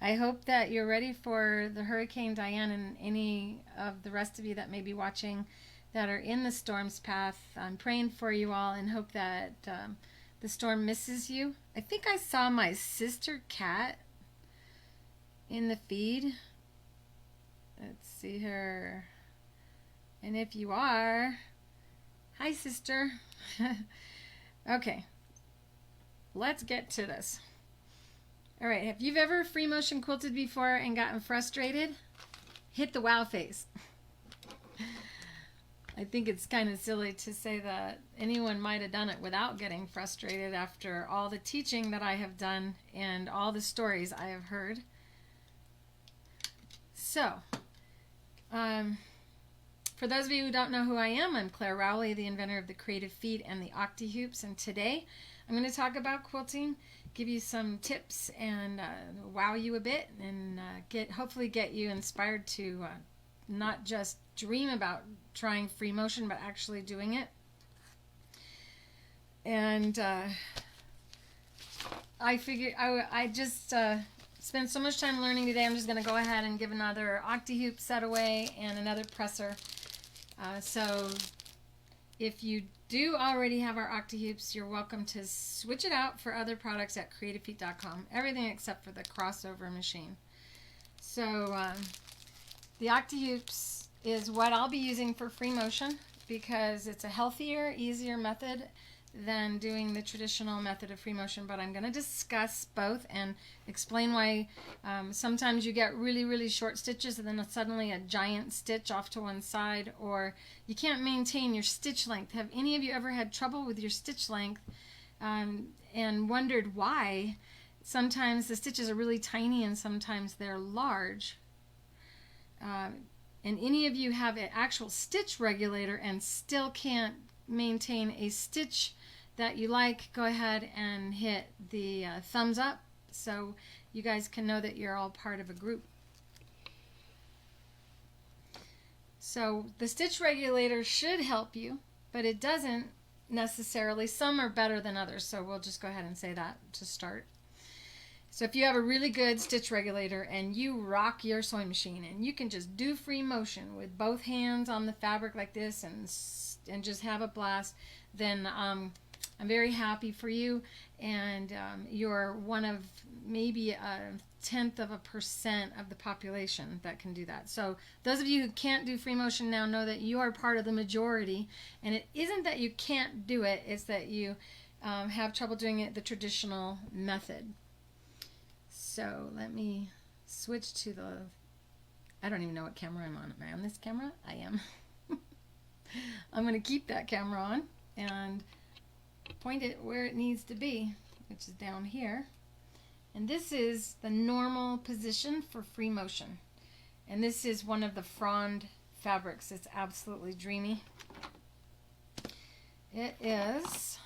I hope that you're ready for the Hurricane Diane and any of the rest of you that may be watching that are in the storm's path. I'm praying for you all and hope that the storm misses you. I think I saw my sister cat in the feed. Let's see her. And if you are, hi sister. Okay, let's get to this. All right, have you ever free motion quilted before and gotten frustrated? Hit the wow face. I think it's kind of silly to say that anyone might have done it without getting frustrated after all the teaching that I have done and all the stories I have heard. So, for those of you who don't know who I am, I'm Clare Rowley, the inventor of the creative feet and the Octi-Hoops, and today I'm going to talk about quilting, give you some tips and wow you a bit, and hopefully get you inspired to not just dream about trying free motion but actually doing it. And I figured I just spent so much time learning today, I'm just going to go ahead and give another Octi-Hoop set away and another presser. So if you do already have our Octi-Hoops, you're welcome to switch it out for other products at creativefeet.com. Everything except for the crossover machine. So the Octi-Hoops is what I'll be using for free motion because it's a healthier, easier method than doing the traditional method of free motion, but I'm going to discuss both and explain why sometimes you get really, really short stitches and then suddenly a giant stitch off to one side, or you can't maintain your stitch length. Have any of you ever had trouble with your stitch length and wondered why? Sometimes the stitches are really tiny and sometimes they're large. And any of you have an actual stitch regulator and still can't maintain a stitch that you like, go ahead and hit the thumbs up so you guys can know that you're all part of a group. So the stitch regulator should help you, but it doesn't necessarily. Some are better than others, so we'll just go ahead and say that to start. So if you have a really good stitch regulator and you rock your sewing machine and you can just do free motion with both hands on the fabric like this and just have a blast, then I'm very happy for you, and you're one of maybe 0.1% of the population that can do that. So those of you who can't do free motion now know that you are part of the majority, and it isn't that you can't do it, it's that you have trouble doing it the traditional method. So let me switch to I don't even know what camera I'm on. Am I on this camera? I am. I'm going to keep that camera on and point it where it needs to be, which is down here. And this is the normal position for free motion. And this is one of the frond fabrics. It's absolutely dreamy. It is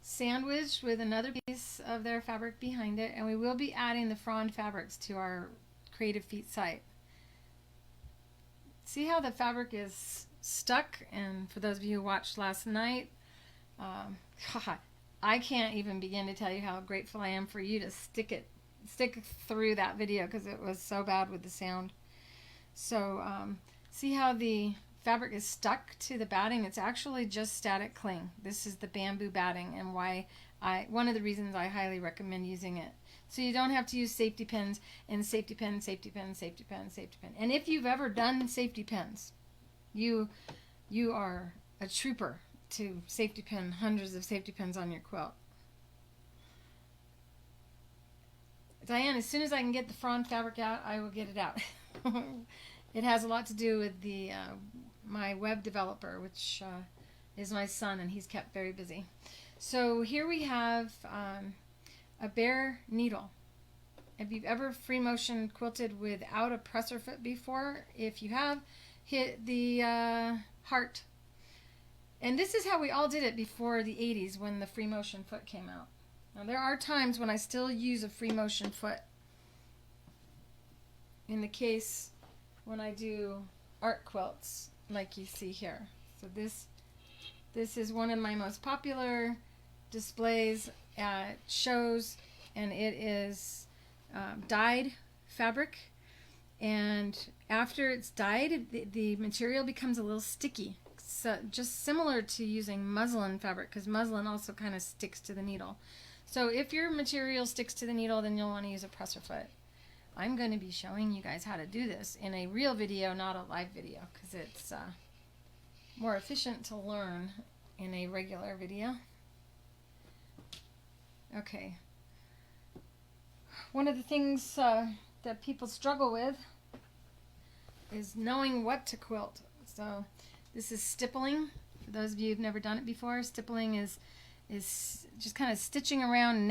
sandwiched with another piece of their fabric behind it, and we will be adding the frond fabrics to our Creative Feet site. See how the fabric is stuck? And for those of you who watched last night, God, I can't even begin to tell you how grateful I am for you to stick through that video because it was so bad with the sound. So see how the fabric is stuck to the batting? It's actually just static cling. This is the bamboo batting, and one of the reasons I highly recommend using it. So you don't have to use safety pins and safety pin, safety pin, safety pin, safety pin. And if you've ever done safety pins, you are a trooper to safety pin hundreds of safety pins on your quilt. Diane, as soon as I can get the frond fabric out, I will get it out. It has a lot to do with my web developer, which is my son, and he's kept very busy. So here we have a bare needle. If you've ever free motion quilted without a presser foot before, if you have, hit the heart. And this is how we all did it before the 80s when the free motion foot came out. Now there are times when I still use a free motion foot. In the case when I do art quilts like you see here. So this is one of my most popular displays at shows, and it is dyed fabric, and after it's dyed, the material becomes a little sticky. So just similar to using muslin fabric, because muslin also kind of sticks to the needle. So if your material sticks to the needle, then you'll want to use a presser foot. I'm going to be showing you guys how to do this in a real video, not a live video, because it's more efficient to learn in a regular video. Okay. One of the things that people struggle with is knowing what to quilt. So this is stippling. For those of you who've never done it before, stippling is just kind of stitching around,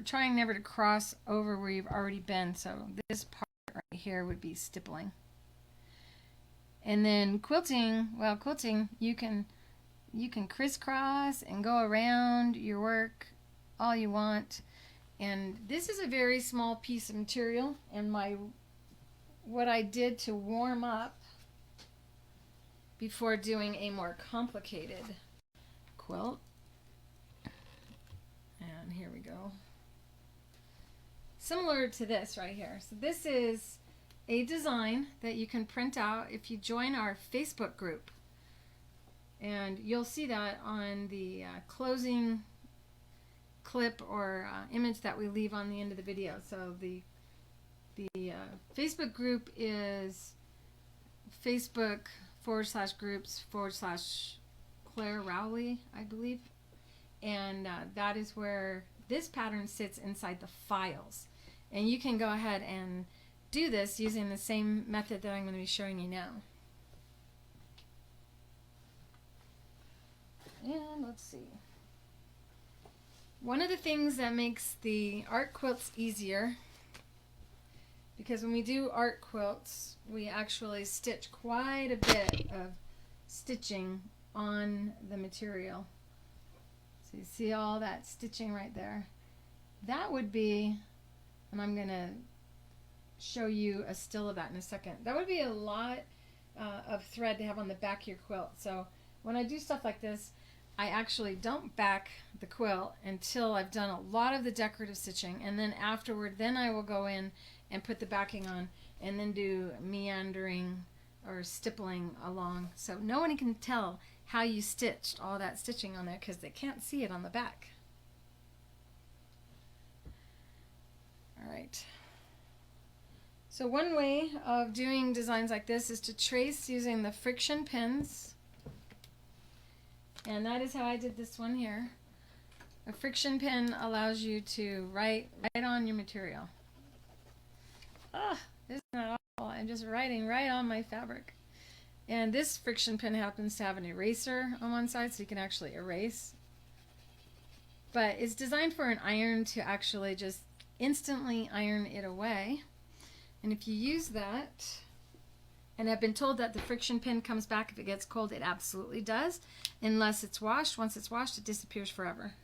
trying never to cross over where you've already been. So this part right here would be stippling. And then quilting, well, quilting, you can crisscross and go around your work all you want. And this is a very small piece of material, and what I did to warm up before doing a more complicated quilt. And here we go. Similar to this right here. So this is a design that you can print out if you join our Facebook group. And you'll see that on the closing clip or image that we leave on the end of the video. So the Facebook group is Facebook.com/groups/Clare Rowley, I believe. And that is where this pattern sits inside the files. And you can go ahead and do this using the same method that I'm going to be showing you now. And let's see. One of the things that makes the art quilts easier, because when we do art quilts, we actually stitch quite a bit of stitching on the material. So you see all that stitching right there. That would be, and I'm going to show you a still of that in a second. That would be a lot of thread to have on the back of your quilt. So when I do stuff like this, I actually don't back the quilt until I've done a lot of the decorative stitching, and then afterward, then I will go in and put the backing on and then do meandering or stippling along. So no one can tell how you stitched all that stitching on there because they can't see it on the back. All right. So one way of doing designs like this is to trace using the friction pins. And that is how I did this one here. A friction pin allows you to write right on your material. Ah, isn't that awful? I'm just writing right on my fabric. And this friction pin happens to have an eraser on one side, so you can actually erase. But it's designed for an iron to actually just instantly iron it away. And if you use that, and I've been told that the friction pin comes back if it gets cold, it absolutely does, unless it's washed. Once it's washed, it disappears forever.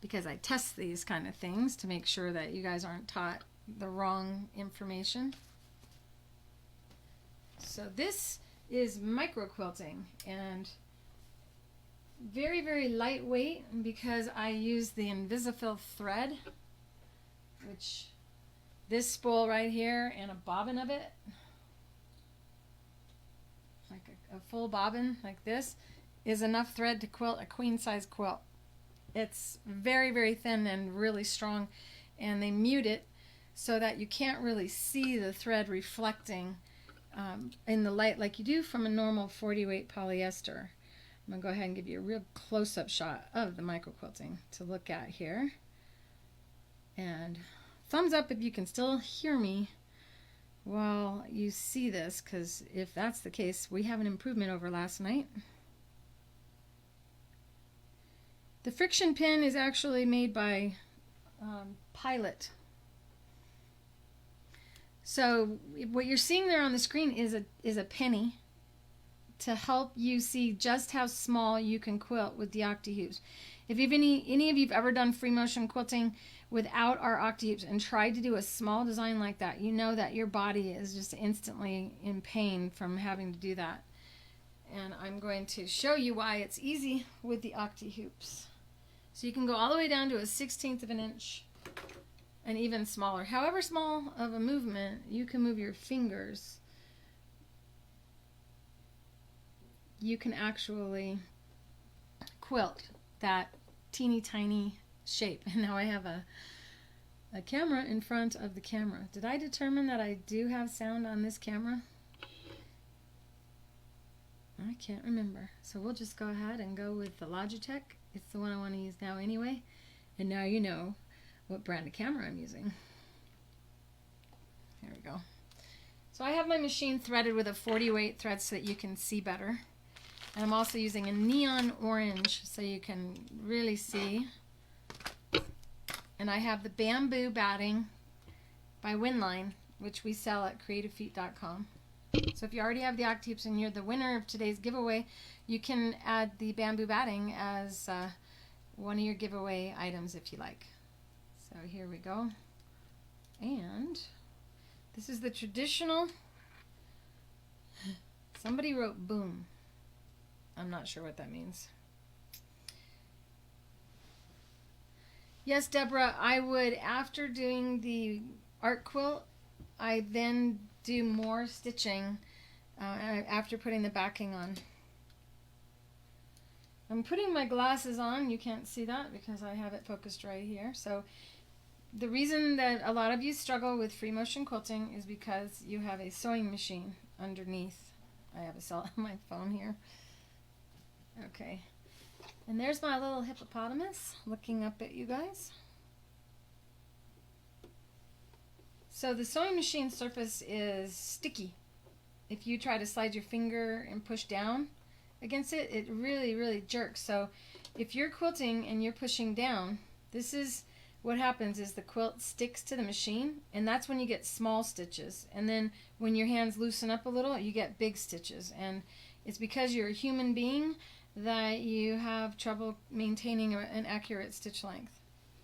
Because I test these kind of things to make sure that you guys aren't taught the wrong information. So this is micro quilting, and very, very lightweight because I use the Invisifil thread, which this spool right here and a bobbin of it, like a full bobbin like this, is enough thread to quilt a queen size quilt. It's very, very thin and really strong, and they mute it so that you can't really see the thread reflecting in the light like you do from a normal 40 weight polyester. I'm going to go ahead and give you a real close-up shot of the micro quilting to look at here. And thumbs up if you can still hear me while you see this, because if that's the case, we have an improvement over last night. The friction pin is actually made by Pilot. So what you're seeing there on the screen is a penny to help you see just how small you can quilt with the Octi-Hoops. If you've any of you've ever done free motion quilting without our Octi-Hoops and tried to do a small design like that, you know that your body is just instantly in pain from having to do that. And I'm going to show you why it's easy with the Octi-Hoops. So you can go all the way down to a 1/16 of an inch and even smaller. However small of a movement, you can move your fingers. You can actually quilt that teeny tiny shape. And now I have a camera in front of the camera. Did I determine that I do have sound on this camera? I can't remember. So we'll just go ahead and go with the Logitech. It's the one I want to use now anyway. And now you know what brand of camera I'm using. There we go. So I have my machine threaded with a 40 weight thread so that you can see better. And I'm also using a neon orange so you can really see. And I have the bamboo batting by Winline, which we sell at creativefeet.com. So if you already have the Octi-Hoops and you're the winner of today's giveaway, you can add the bamboo batting as one of your giveaway items if you like. So here we go. And this is the traditional. Somebody wrote boom. I'm not sure what that means. Yes, Deborah, I would, after doing the art quilt, I then do more stitching after putting the backing on. I'm putting my glasses on. You can't see that because I have it focused right here. So the reason that a lot of you struggle with free motion quilting is because you have a sewing machine underneath. I have a cell on my phone here. Okay. And there's my little hippopotamus looking up at you guys. So the sewing machine surface is sticky. If you try to slide your finger and push down against it, it really, really jerks. So if you're quilting and you're pushing down, this is what happens is the quilt sticks to the machine, and that's when you get small stitches. And then when your hands loosen up a little, you get big stitches. And it's because you're a human being that you have trouble maintaining an accurate stitch length.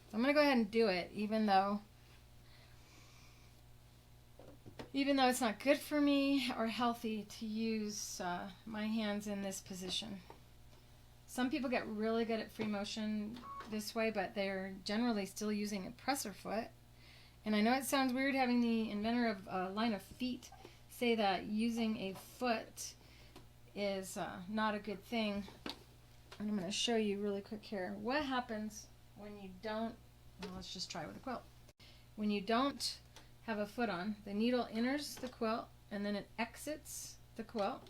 So I'm going to go ahead and do it, even though it's not good for me or healthy to use my hands in this position. Some people get really good at free motion this way, but they're generally still using a presser foot. And I know it sounds weird having the inventor of a line of feet say that using a foot is not a good thing. And I'm going to show you really quick here what happens when you don't, well, let's just try with a quilt. When you don't have a foot on, the needle enters the quilt and then it exits the quilt,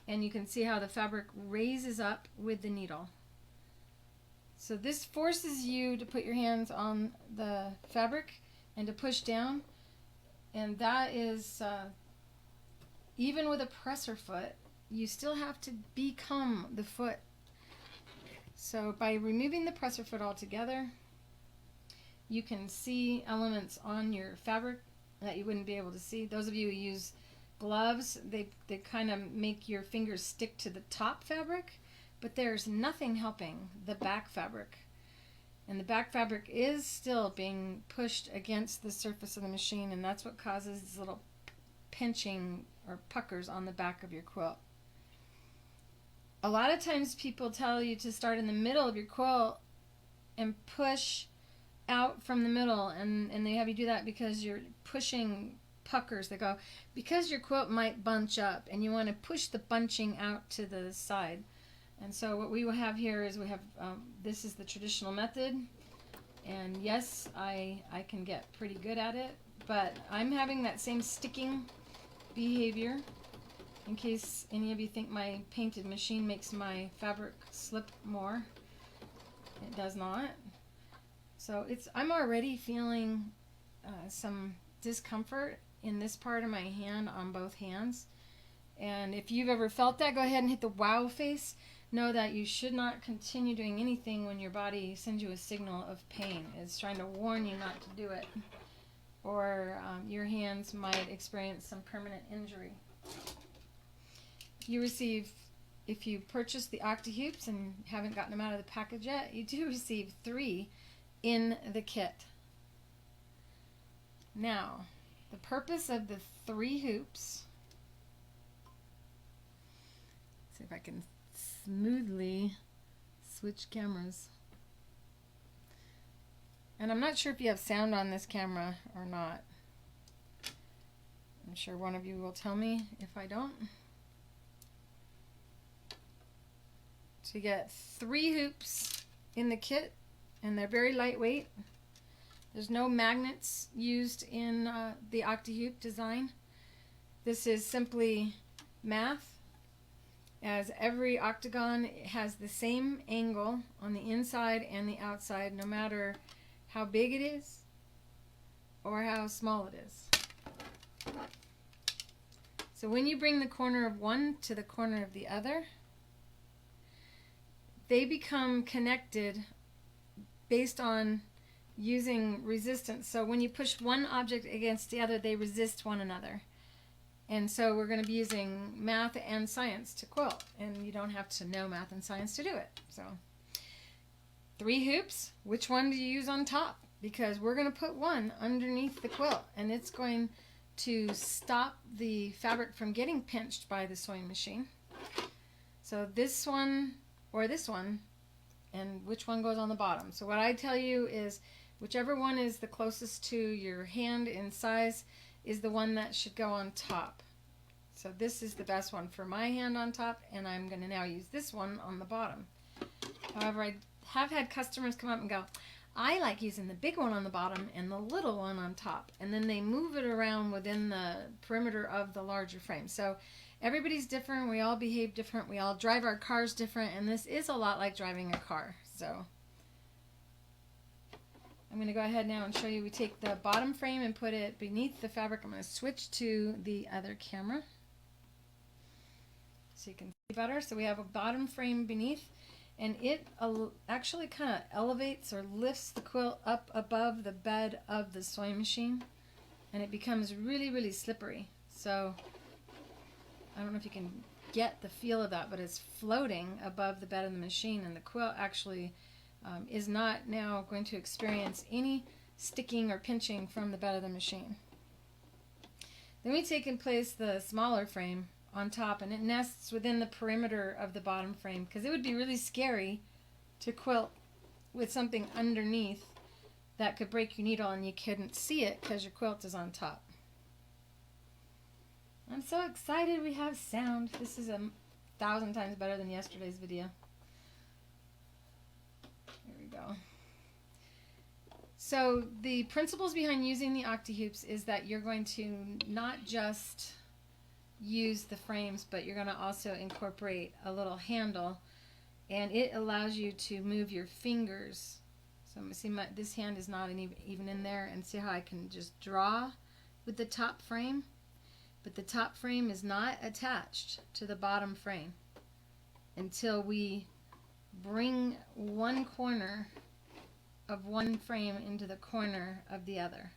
and you can see how the fabric raises up with the needle. So this forces you to put your hands on the fabric and to push down, and that is even with a presser foot, you still have to become the foot. So by removing the presser foot altogether, you can see elements on your fabric that you wouldn't be able to see. Those of you who use gloves, they kind of make your fingers stick to the top fabric, but there's nothing helping the back fabric. And the back fabric is still being pushed against the surface of the machine, and that's what causes these little pinching or puckers on the back of your quilt. A lot of times people tell you to start in the middle of your quilt and push out from the middle, and they have you do that because you're pushing puckers. They go, because your quilt might bunch up and you want to push the bunching out to the side. And so what we will have here is we have, this is the traditional method, and yes, I can get pretty good at it, but I'm having that same sticking behavior. In case any of you think my painted machine makes my fabric slip more, it does not. So I'm already feeling some discomfort in this part of my hand on both hands. And if you've ever felt that, go ahead and hit the wow face. Know that you should not continue doing anything when your body sends you a signal of pain. It's trying to warn you not to do it. Or your hands might experience some permanent injury. If you purchase the Octi-Hoops and haven't gotten them out of the package yet, you do receive 3 in the kit. Now, the purpose of the 3 hoops, let's see if I can smoothly switch cameras. And I'm not sure if you have sound on this camera or not. I'm sure one of you will tell me if I don't. So you get 3 hoops in the kit, and they're very lightweight. There's no magnets used in the Octi-Hoop design. This is simply math, as every octagon has the same angle on the inside and the outside, no matter how big it is or how small it is. So when you bring the corner of one to the corner of the other, they become connected based on using resistance. So when you push one object against the other, they resist one another. And so we're going to be using math and science to quilt, and you don't have to know math and science to do it. So 3 hoops, which one do you use on top? Because we're going to put one underneath the quilt, and it's going to stop the fabric from getting pinched by the sewing machine. So this one or this one, and which one goes on the bottom. So what I tell you is whichever one is the closest to your hand in size is the one that should go on top. So this is the best one for my hand on top, and I'm going to now use this one on the bottom. However, I have had customers come up and go, I like using the big one on the bottom and the little one on top, and then they move it around within the perimeter of the larger frame. So everybody's different, we all behave different, we all drive our cars different, and this is a lot like driving a car. So I'm going to go ahead now and show you. We take the bottom frame and put it beneath the fabric. I'm going to switch to the other camera so you can see better. So we have a bottom frame beneath, and it actually kind of elevates or lifts the quilt up above the bed of the sewing machine, and it becomes really, really slippery. So I don't know if you can get the feel of that, but it's floating above the bed of the machine, and the quilt actually is not now going to experience any sticking or pinching from the bed of the machine. Then we take in place the smaller frame on top, and it nests within the perimeter of the bottom frame, because it would be really scary to quilt with something underneath that could break your needle and you couldn't see it because your quilt is on top. I'm so excited we have sound. This is 1,000 times better than yesterday's video. There we go. So the principles behind using the Octi-Hoops is that you're going to not just use the frames, but you're going to also incorporate a little handle, and it allows you to move your fingers. So I'm going to see this hand is not even in there, and see how I can just draw with the top frame, but the top frame is not attached to the bottom frame until we bring one corner of one frame into the corner of the other.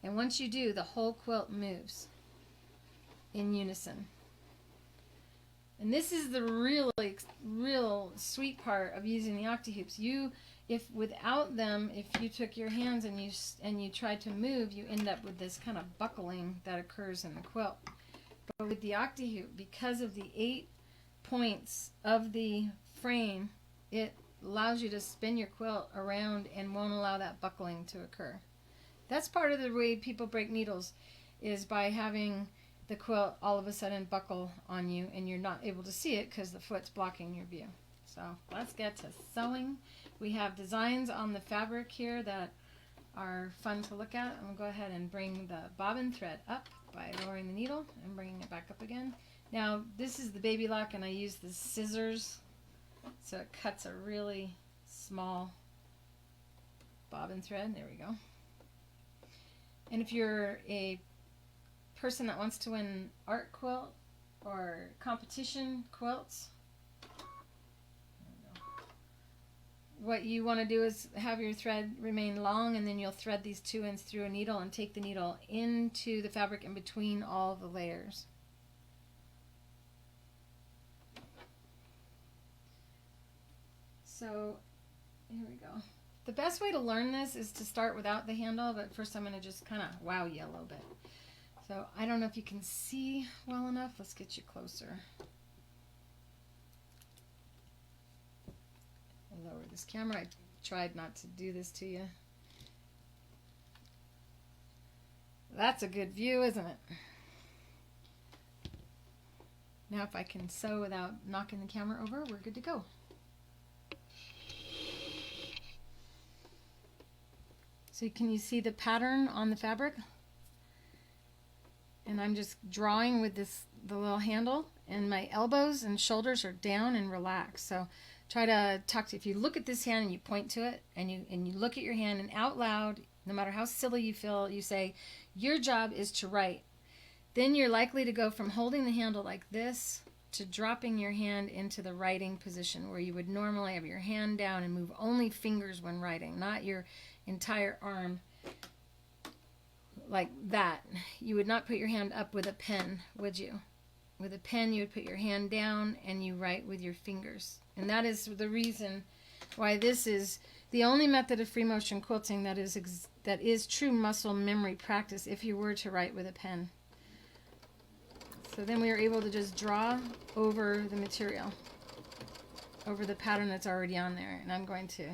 And once you do, the whole quilt moves in unison. And this is the real sweet part of using the Octi-Hoops. If without them, if you took your hands and you tried to move, you end up with this kind of buckling that occurs in the quilt. But with the Octi-Hoop, because of the 8 points of the frame, it allows you to spin your quilt around and won't allow that buckling to occur. That's part of the way people break needles, is by having the quilt all of a sudden buckle on you and you're not able to see it because the foot's blocking your view. So let's get to sewing. We have designs on the fabric here that are fun to look at. I'm going to go ahead and bring the bobbin thread up by lowering the needle and bringing it back up again. Now this is the baby lock, and I use the scissors so it cuts a really small bobbin thread. There we go. And if you're a person that wants to win art quilt or competition quilts, what you want to do is have your thread remain long, and then you'll thread these 2 ends through a needle and take the needle into the fabric in between all the layers. So here we go. The best way to learn this is to start without the handle, but first I'm going to just kind of wow you a little bit. So I don't know if you can see well enough. Let's get you closer. I'll lower this camera. I tried not to do this to you. That's a good view, isn't it? Now if I can sew without knocking the camera over, we're good to go. So can you see the pattern on the fabric? And I'm just drawing with the little handle, and my elbows and shoulders are down and relaxed. So try to talk to, if you look at this hand and you point to it, and you look at your hand, and out loud, no matter how silly you feel, you say, your job is to write. Then you're likely to go from holding the handle like this to dropping your hand into the writing position, where you would normally have your hand down and move only fingers when writing, not your entire arm like that. You would not put your hand up with a pen, would you? With a pen, you would put your hand down and you write with your fingers. And that is the reason why this is the only method of free motion quilting that is true muscle memory practice if you were to write with a pen. So then we are able to just draw over the material, over the pattern that's already on there. And I'm going to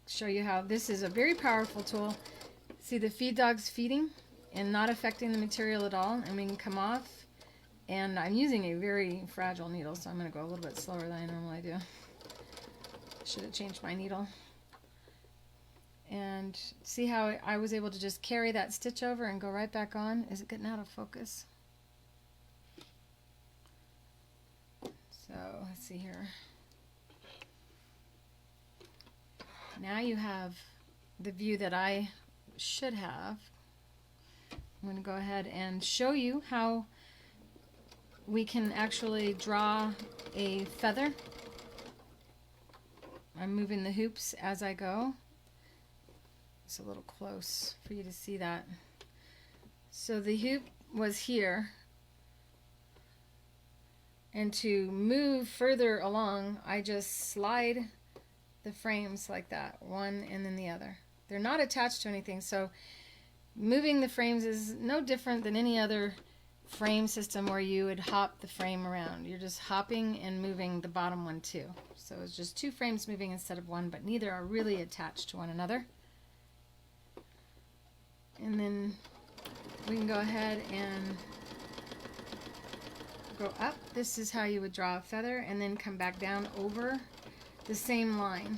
show you how this is a very powerful tool. See the feed dogs feeding and not affecting the material at all, and we can come off. And I'm using a very fragile needle, so I'm going to go a little bit slower than I normally do. Should have changed my needle. And see how I was able to just carry that stitch over and go right back on? Is it getting out of focus? So let's see here. Now you have the view that I should have. I'm going to go ahead and show you how we can actually draw a feather. I'm moving the hoops as I go. It's a little close for you to see that. So the hoop was here, and to move further along, I just slide the frames like that, one and then the other. They're not attached to anything, so moving the frames is no different than any other frame system where you would hop the frame around. You're just hopping and moving the bottom one too. So it's just two frames moving instead of one, but neither are really attached to one another. And then we can go ahead and go up. This is how you would draw a feather, and then come back down over the same line.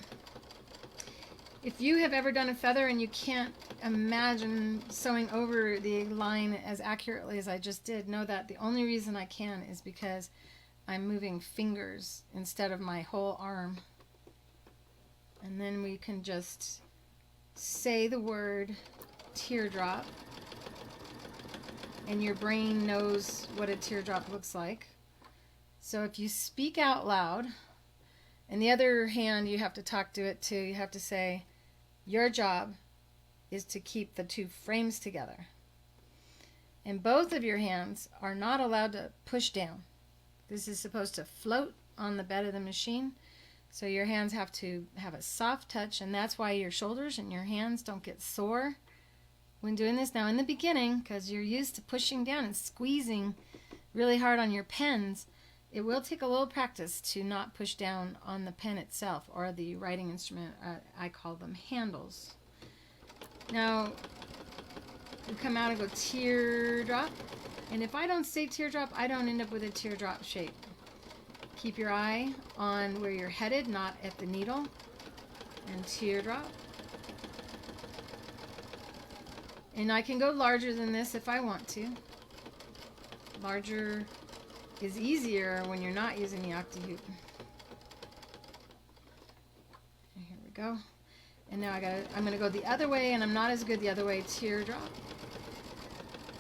If you have ever done a feather and you can't imagine sewing over the line as accurately as I just did, know that the only reason I can is because I'm moving fingers instead of my whole arm. And then we can just say the word teardrop, and your brain knows what a teardrop looks like. So if you speak out loud, and the other hand you have to talk to it too, you have to say, your job is to keep the two frames together. And both of your hands are not allowed to push down. This is supposed to float on the bed of the machine. So your hands have to have a soft touch, and that's why your shoulders and your hands don't get sore when doing this. Now in the beginning, because you're used to pushing down and squeezing really hard on your pens, it will take a little practice to not push down on the pen itself or the writing instrument. I call them handles. Now, we come out and go teardrop. And if I don't say teardrop, I don't end up with a teardrop shape. Keep your eye on where you're headed, not at the needle. And teardrop. And I can go larger than this if I want to. Larger is easier when you're not using the Octi-hoop. Here we go. And now I'm going to go the other way, and I'm not as good the other way. Teardrop.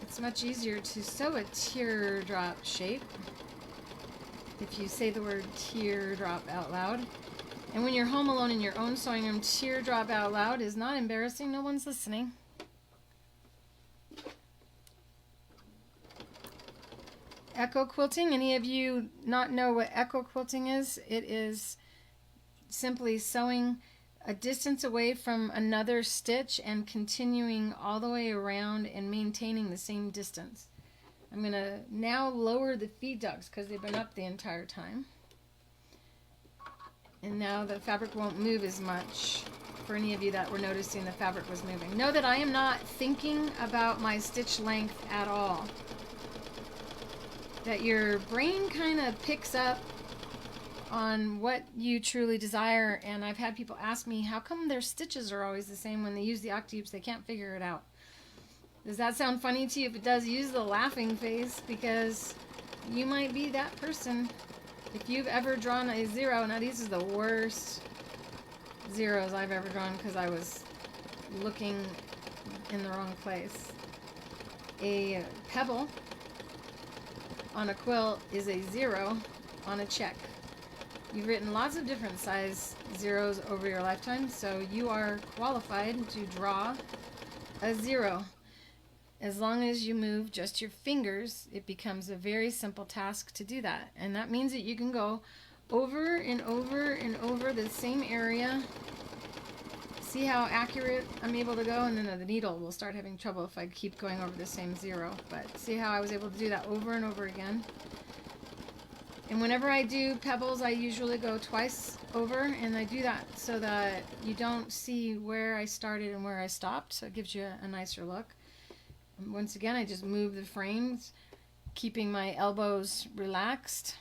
It's much easier to sew a teardrop shape if you say the word teardrop out loud. And when you're home alone in your own sewing room, teardrop out loud is not embarrassing. No one's listening. Echo quilting. Any of you not know what echo quilting is? It is simply sewing a distance away from another stitch and continuing all the way around and maintaining the same distance. I'm going to now lower the feed dogs because they've been up the entire time. And now the fabric won't move as much. For any of you that were noticing the fabric was moving. Know that I am not thinking about my stitch length at all. That your brain kind of picks up on what you truly desire, and I've had people ask me, how come their stitches are always the same when they use the Octi-Hoops? They can't figure it out. Does that sound funny to you? If it does, use the laughing face, because you might be that person. If you've ever drawn a zero, now these are the worst zeros I've ever drawn because I was looking in the wrong place. A pebble on a quilt is a zero on a check. You've written lots of different size zeros over your lifetime, so you are qualified to draw a zero. As long as you move just your fingers, it becomes a very simple task to do that. And that means that you can go over and over and over the same area. See how accurate I'm able to go? And then the needle will start having trouble if I keep going over the same zero. But see how I was able to do that over and over again? And whenever I do pebbles, I usually go twice over, and I do that so that you don't see where I started and where I stopped, so it gives you a nicer look. And once again, I just move the frames, keeping my elbows relaxed.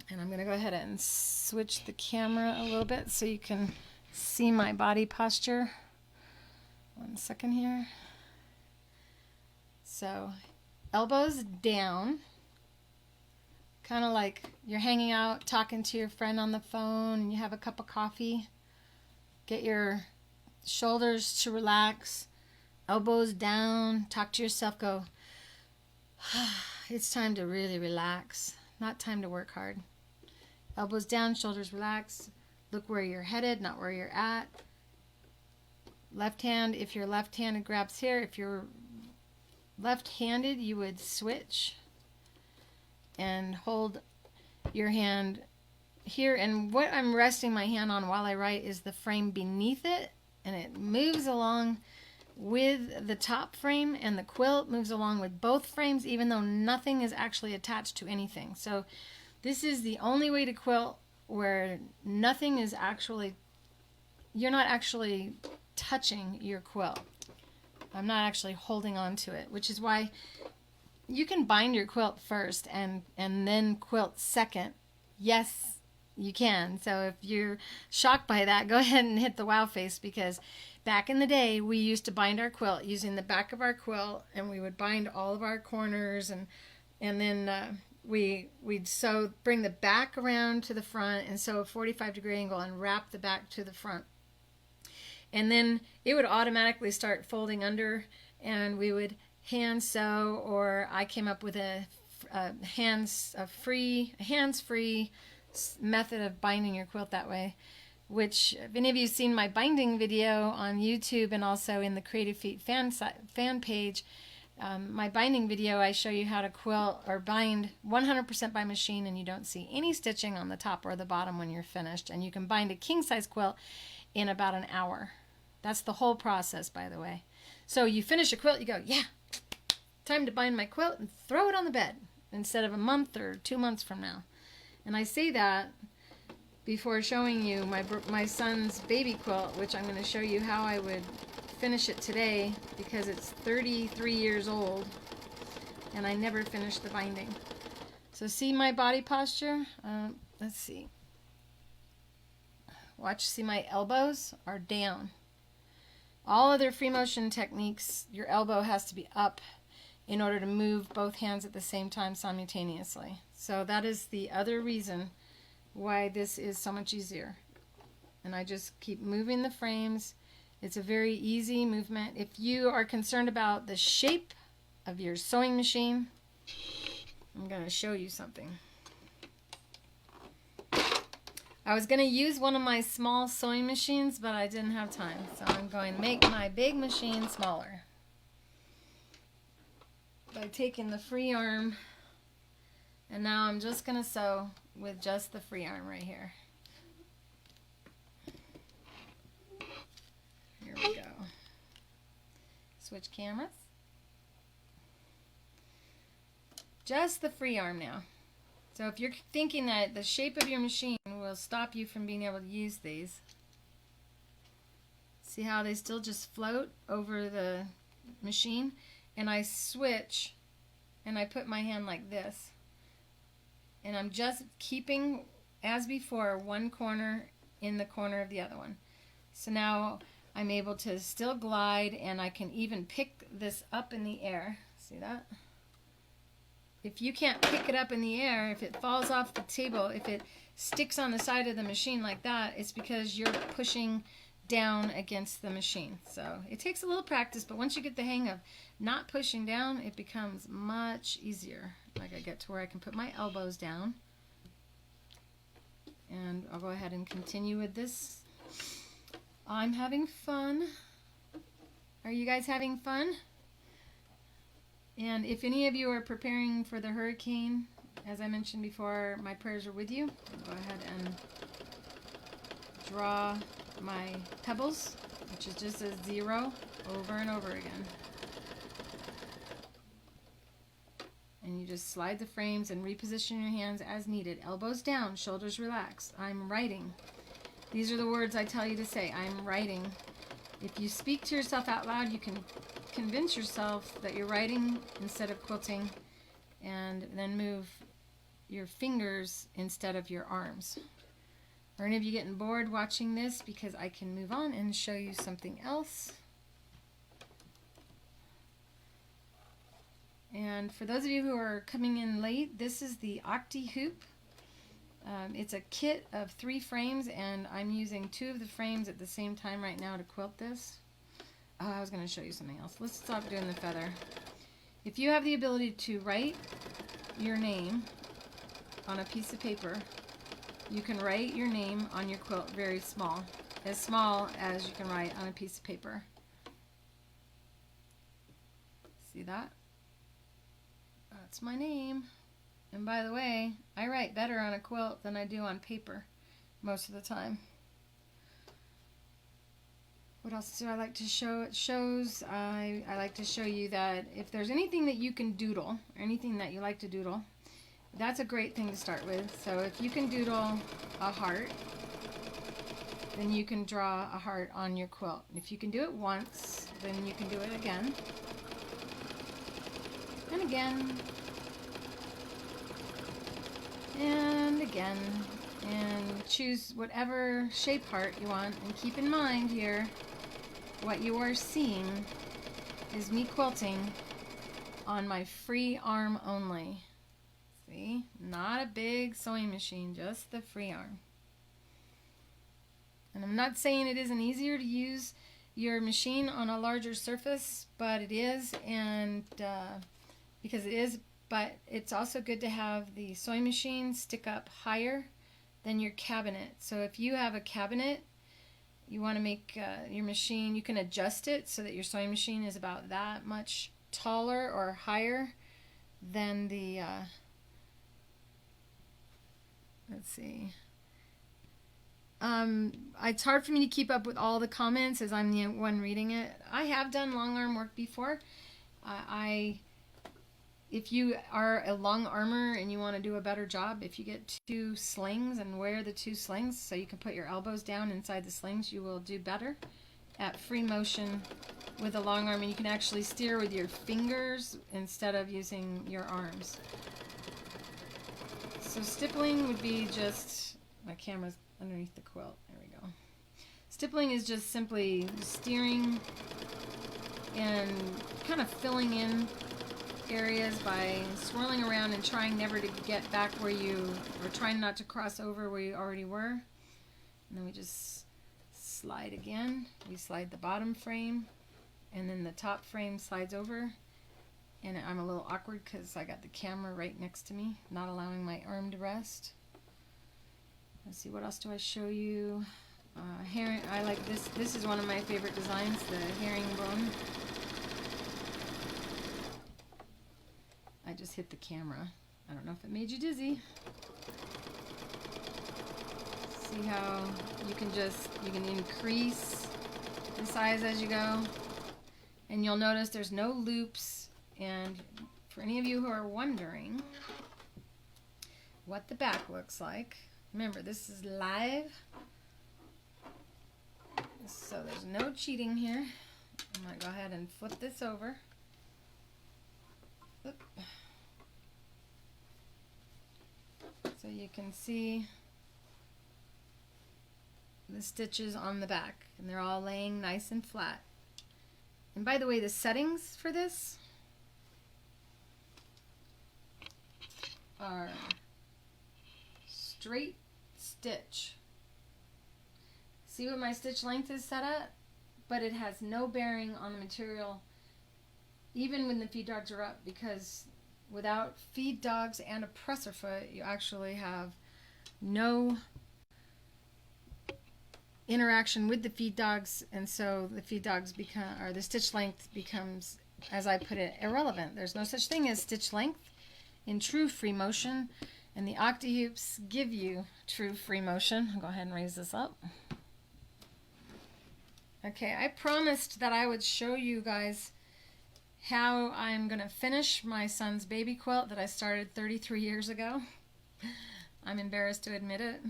And I'm going to go ahead and switch the camera a little bit so you can see my body posture. 1 second here. So, elbows down. Kind of like you're hanging out, talking to your friend on the phone, and you have a cup of coffee. Get your shoulders to relax, elbows down, talk to yourself, go, it's time to really relax, not time to work hard. Elbows down, shoulders relaxed. Look where you're headed, not where you're at. Left hand, if you're left-handed, grabs here. If you're left-handed, you would switch and hold your hand here, and what I'm resting my hand on while I write is the frame beneath it, and it moves along with the top frame, and the quilt moves along with both frames even though nothing is actually attached to anything. So this is the only way to quilt where nothing is actually, you're not actually touching your quilt. I'm not actually holding on to it, which is why you can bind your quilt first and then quilt second. Yes, you can. So if you're shocked by that, go ahead and hit the wow face, because back in the day we used to bind our quilt using the back of our quilt, and we would bind all of our corners, and then we'd bring the back around to the front and sew a 45-degree angle and wrap the back to the front. And then it would automatically start folding under, and we would hand sew, or I came up with a hands-free method of binding your quilt that way, which, if any of you have seen my binding video on YouTube and also in the Creative Feet fan page, my binding video, I show you how to quilt or bind 100% by machine, and you don't see any stitching on the top or the bottom when you're finished, and you can bind a king-size quilt in about an hour. That's the whole process, by the way. So you finish a quilt, you go, yeah, time to bind my quilt, and throw it on the bed instead of a month or 2 months from now. And I say that before showing you my son's baby quilt, which I'm going to show you how I would finish it today, because it's 33 years old and I never finished the binding. So see my body posture? Let's see. Watch, see my elbows are down. All other free motion techniques, your elbow has to be up in order to move both hands at the same time simultaneously. So that is the other reason why this is so much easier. And I just keep moving the frames. It's a very easy movement. If you are concerned about the shape of your sewing machine, I'm going to show you something. I was going to use one of my small sewing machines, but I didn't have time. So I'm going to make my big machine smaller by taking the free arm, and now I'm just going to sew with just the free arm right here. Here we go. Switch cameras. Just the free arm now. So if you're thinking that the shape of your machine will stop you from being able to use these, see how they still just float over the machine? And I switch and I put my hand like this. And I'm just keeping, as before, one corner in the corner of the other one. So now I'm able to still glide, and I can even pick this up in the air. See that? If you can't pick it up in the air, if it falls off the table, if it sticks on the side of the machine like that, it's because you're pushing down against the machine. So it takes a little practice, but once you get the hang of not pushing down, it becomes much easier. Like I get to where I can put my elbows down. And I'll go ahead and continue with this. I'm having fun. Are you guys having fun? And if any of you are preparing for the hurricane, as I mentioned before, my prayers are with you. I'll go ahead and draw my pebbles, which is just a 0 over and over again. And you just slide the frames and reposition your hands as needed. Elbows down, shoulders relaxed. I'm writing. These are the words I tell you to say. I'm writing. If you speak to yourself out loud, you can convince yourself that you're writing instead of quilting, and then move your fingers instead of your arms. Are any of you getting bored watching this? Because I can move on and show you something else. And for those of you who are coming in late, this is the Octi-Hoop. It's a kit of 3 frames, and I'm using 2 of the frames at the same time right now to quilt this. I was going to show you something else. Let's stop doing the feather. If you have the ability to write your name on a piece of paper, you can write your name on your quilt very small as you can write on a piece of paper. See that? That's my name. And by the way, I write better on a quilt than I do on paper most of the time. What else do I like to show? It shows, I like to show you that if there's anything that you can doodle, or anything that you like to doodle, that's a great thing to start with. So if you can doodle a heart, then you can draw a heart on your quilt. And if you can do it once, then you can do it again. And again. And again. And choose whatever shape heart you want. And keep in mind here, what you are seeing is me quilting on my free arm only. See? Not a big sewing machine, just the free arm. And I'm not saying it isn't easier to use your machine on a larger surface, but it is, and because it is, but it's also good to have the sewing machine stick up higher than your cabinet. So if you have a cabinet, you want to make your machine, you can adjust it so that your sewing machine is about that much taller or higher than the, let's see. It's hard for me to keep up with all the comments as I'm the one reading it. I have done long arm work before. If you are a long armor and you want to do a better job, if you get 2 slings and wear the 2 slings so you can put your elbows down inside the slings, you will do better at free motion with a long arm, and you can actually steer with your fingers instead of using your arms. So stippling would be just, my camera's underneath the quilt, there we go. Stippling is just simply steering and kind of filling in areas by swirling around and trying never to get back where you, or trying not to cross over where you already were. And then we just slide again. We slide the bottom frame, and then the top frame slides over. And I'm a little awkward because I got the camera right next to me, not allowing my arm to rest. Let's see, what else do I show you? I like this. This is one of my favorite designs, the herringbone. I just hit the camera. I don't know if it made you dizzy. See how you can increase the size as you go. And you'll notice there's no loops. And for any of you who are wondering, what the back looks like. Remember, this is live, so there's no cheating here. I'm going to go ahead and flip this over. Oop. So you can see the stitches on the back, and they're all laying nice and flat. And by the way, the settings for this are straight stitch. See what my stitch length is set at? But it has no bearing on the material, even when the feed dogs are up, because without feed dogs and a presser foot, you actually have no interaction with the feed dogs, and so the feed dogs become, or the stitch length becomes, as I put it, irrelevant. There's no such thing as stitch length in true free motion, and the Octi-Hoops give you true free motion. I'll go ahead and raise this up. Okay, I promised that I would show you guys how I'm going to finish my son's baby quilt that I started 33 years ago. I'm embarrassed to admit it.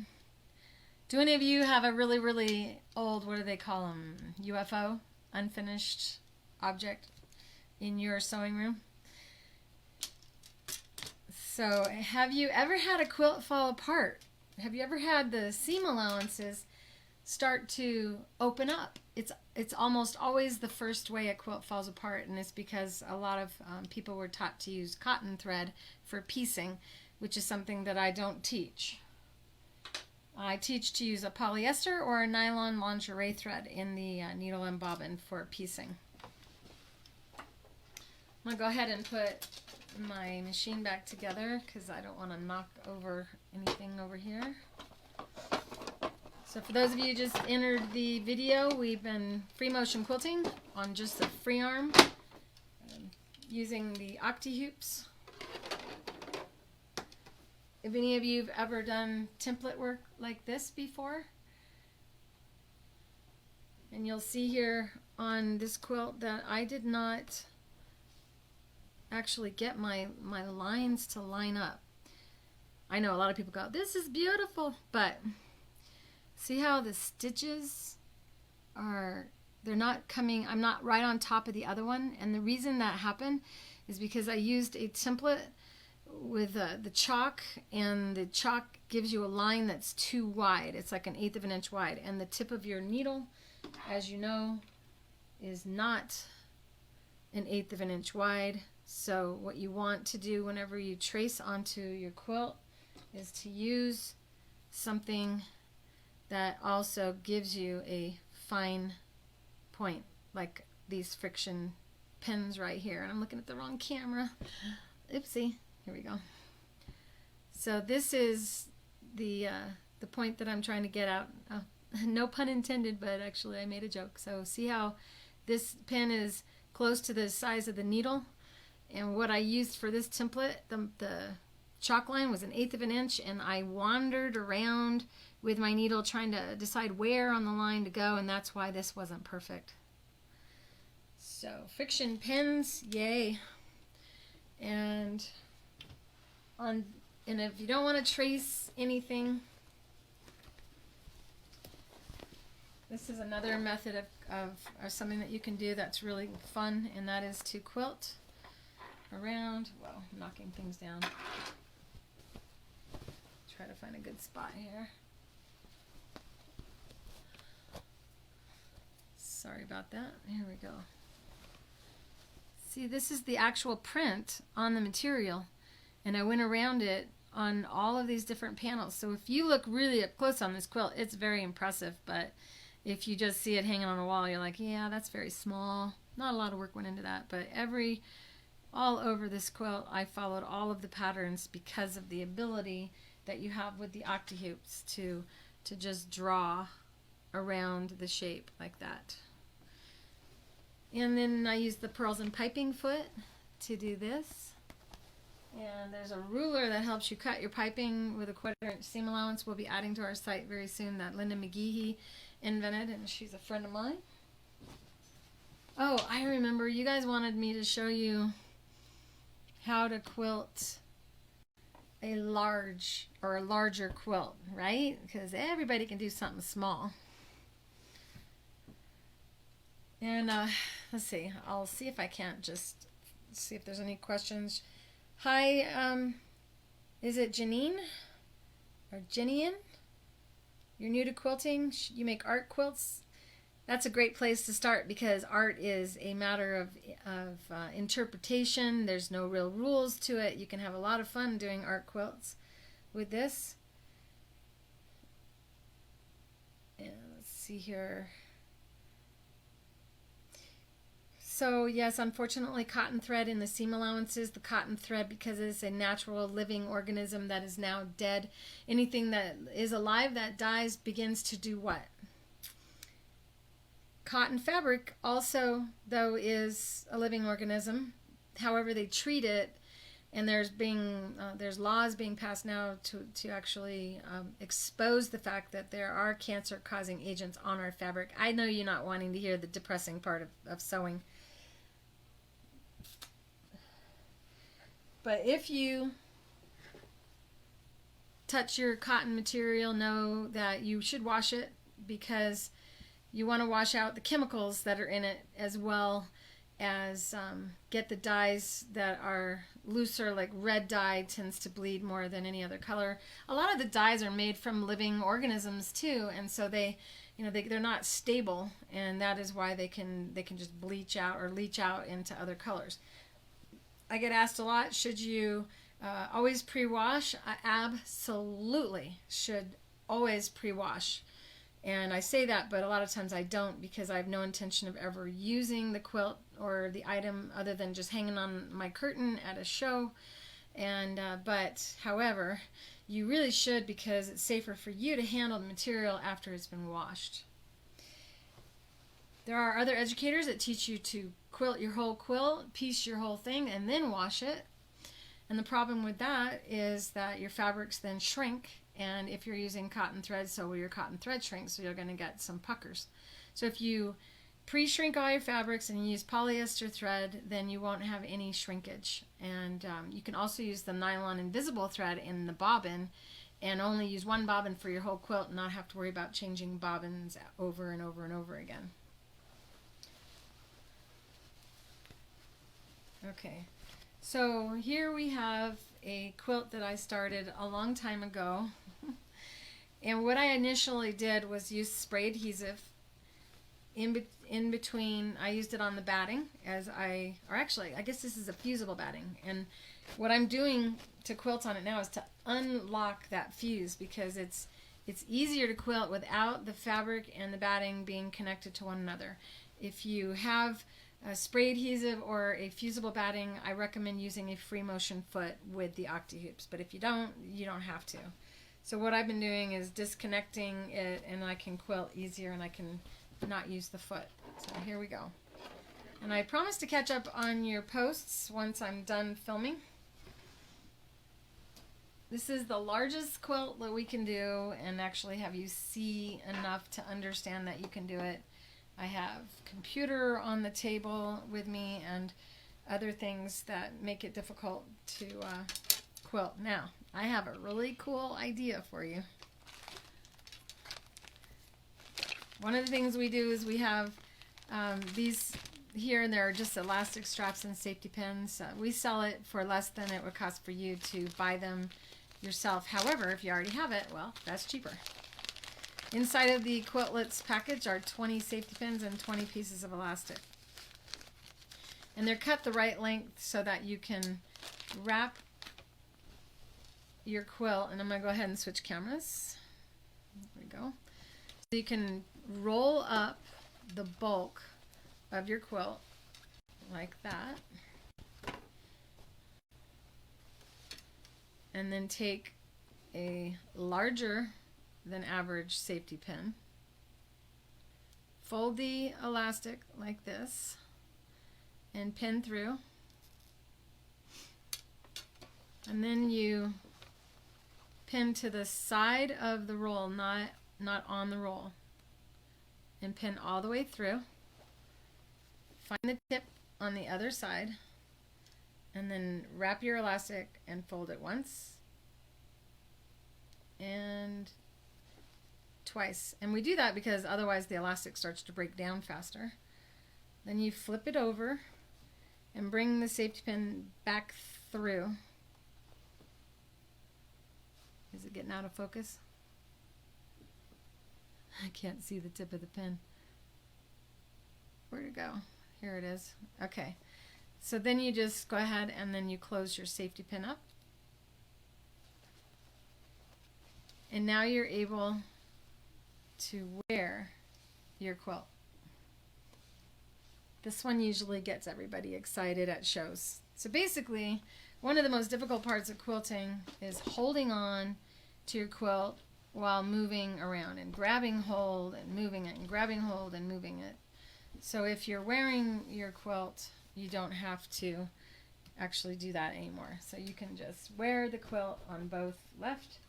Do any of you have a really, really old, what do they call them, UFO, unfinished object in your sewing room? So have you ever had a quilt fall apart? Have you ever had the seam allowances start to open up? It's almost always the first way a quilt falls apart, and it's because a lot of people were taught to use cotton thread for piecing, which is something that I don't teach. I teach to use a polyester or a nylon lingerie thread in the needle and bobbin for piecing. I'm going to go ahead and put my machine back together because I don't want to knock over anything over here. So for those of you who just entered the video, we've been free motion quilting on just the free arm using the Octi-Hoops. If any of you have ever done template work like this before, and you'll see here on this quilt that I did not actually get my lines to line up. I know a lot of people go, this is beautiful, but see how the stitches are, they're not coming, I'm not right on top of the other one, and the reason that happened is because I used a template with the chalk, and the chalk gives you a line that's too wide. It's like 1/8 of an inch wide, and the tip of your needle, as you know, is not 1/8 of an inch wide. So what you want to do whenever you trace onto your quilt is to use something that also gives you a fine point, like these friction pins right here. And I'm looking at the wrong camera. Oopsie. Here we go. So this is the point that I'm trying to get out. Oh, no pun intended, but actually I made a joke. So see how this pin is close to the size of the needle? And what I used for this template, the chalk line was 1/8 of an inch, and I wandered around with my needle trying to decide where on the line to go, and that's why this wasn't perfect. So friction pins, yay. And if you don't want to trace anything, this is another method of something that you can do that's really fun, and that is to quilt around, well, knocking things down. Try to find a good spot here. Sorry about that. Here we go. See, this is the actual print on the material, and I went around it on all of these different panels. So if you look really up close on this quilt, it's very impressive, but if you just see it hanging on a wall, you're like, yeah, that's very small. Not a lot of work went into that, but all over this quilt, I followed all of the patterns because of the ability that you have with the Octi-Hoops to just draw around the shape like that. And then I used the pearls and piping foot to do this. And there's a ruler that helps you cut your piping with a 1/4 inch seam allowance. We'll be adding to our site very soon that Linda McGehee invented, and she's a friend of mine. Oh, I remember you guys wanted me to show you how to quilt a large or a larger quilt, right? Because everybody can do something small. And let's see, I'll see if I can't just see if there's any questions. Hi, is it Janine or Jinian? You're new to quilting? You make art quilts? That's a great place to start because art is a matter of interpretation. There's no real rules to it. You can have a lot of fun doing art quilts with this. And let's see here. So yes, unfortunately, cotton thread in the seam allowances, the cotton thread, because it is a natural living organism that is now dead. Anything that is alive that dies begins to do what? Cotton fabric also, though, is a living organism. However, they treat it, and there's laws being passed now to actually expose the fact that there are cancer-causing agents on our fabric. I know you're not wanting to hear the depressing part of sewing. But if you touch your cotton material, know that you should wash it because you want to wash out the chemicals that are in it as well as get the dyes that are looser, like red dye tends to bleed more than any other color. A lot of the dyes are made from living organisms too, and so they're not stable, and that is why they can just bleach out or leach out into other colors. I get asked a lot, should you always pre-wash? I absolutely should always pre-wash. And I say that, but a lot of times I don't because I have no intention of ever using the quilt or the item other than just hanging on my curtain at a show. And but however, you really should because it's safer for you to handle the material after it's been washed. There are other educators that teach you to quilt your whole quilt, piece your whole thing, and then wash it. And the problem with that is that your fabrics then shrink, and if you're using cotton thread, so will your cotton thread shrink, so you're going to get some puckers. So if you pre-shrink all your fabrics and you use polyester thread, then you won't have any shrinkage. And you can also use the nylon invisible thread in the bobbin and only use one bobbin for your whole quilt and not have to worry about changing bobbins over and over and over again. Okay, so here we have a quilt that I started a long time ago. And what I initially did was use spray adhesive in between. I used it on the batting I guess this is a fusible batting. And what I'm doing to quilt on it now is to unlock that fuse because it's easier to quilt without the fabric and the batting being connected to one another. If you have a spray adhesive or a fusible batting, I recommend using a free motion foot with the Octi-Hoops. But if you don't have to. So what I've been doing is disconnecting it, and I can quilt easier, and I can not use the foot. So here we go. And I promise to catch up on your posts once I'm done filming. This is the largest quilt that we can do and actually have you see enough to understand that you can do it. I have computer on the table with me and other things that make it difficult to quilt. Now, I have a really cool idea for you. One of the things we do is we have these here, and there are just elastic straps and safety pins. We sell it for less than it would cost for you to buy them yourself. However, if you already have it, well, that's cheaper. Inside of the Quiltlets package are 20 safety pins and 20 pieces of elastic. And they're cut the right length so that you can wrap your quilt. And I'm going to go ahead and switch cameras. There we go. So you can roll up the bulk of your quilt like that. And then take a larger than average safety pin. Fold the elastic like this and pin through. And then you pin to the side of the roll, not on the roll. And pin all the way through. Find the tip on the other side. And then wrap your elastic and fold it once twice. And we do that because otherwise the elastic starts to break down faster. Then you flip it over and bring the safety pin back through. Is it getting out of focus? I can't see the tip of the pin. Where'd it go? Here it is. Okay. So then you just go ahead and then you close your safety pin up. And now you're able to wear your quilt. This one usually gets everybody excited at shows. So basically, one of the most difficult parts of quilting is holding on to your quilt while moving around and grabbing hold and moving it and grabbing hold and moving it. So if you're wearing your quilt, you don't have to actually do that anymore. So you can just wear the quilt on both left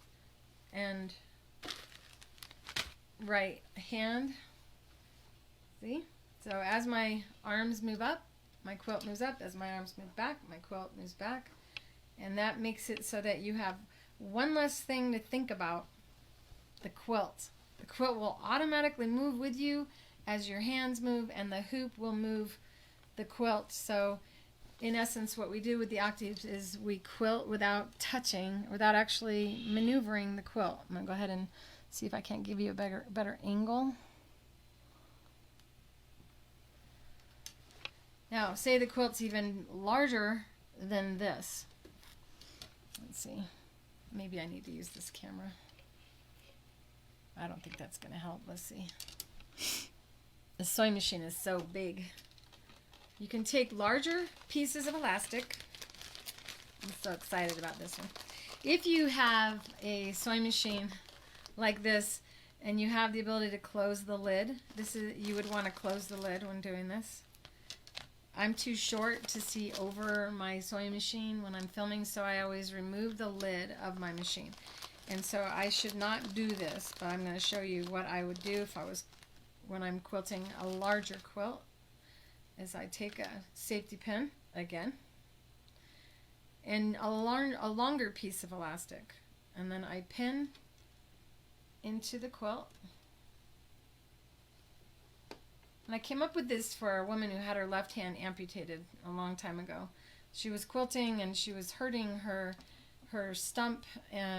and right hand. See? So as my arms move up, my quilt moves up. As my arms move back, my quilt moves back. And that makes it so that you have one less thing to think about, the quilt. The quilt will automatically move with you as your hands move, and the hoop will move the quilt. So in essence, what we do with the Octi-Hoops is we quilt without touching, without actually maneuvering the quilt. I'm going to go ahead and see if I can't give you a better angle. Now, say the quilt's even larger than this. Let's see. Maybe I need to use this camera. I don't think that's going to help. Let's see. The sewing machine is so big. You can take larger pieces of elastic. I'm so excited about this one. If you have a sewing machine like this and you have the ability to close the lid, you would want to close the lid when doing this. I'm too short to see over my sewing machine when I'm filming, so I always remove the lid of my machine. And so I should not do this, but I'm going to show you what I would do when I'm quilting a larger quilt. Is I take a safety pin again and a longer piece of elastic, and then I pin into the quilt. And I came up with this for a woman who had her left hand amputated a long time ago. She was quilting and she was hurting her stump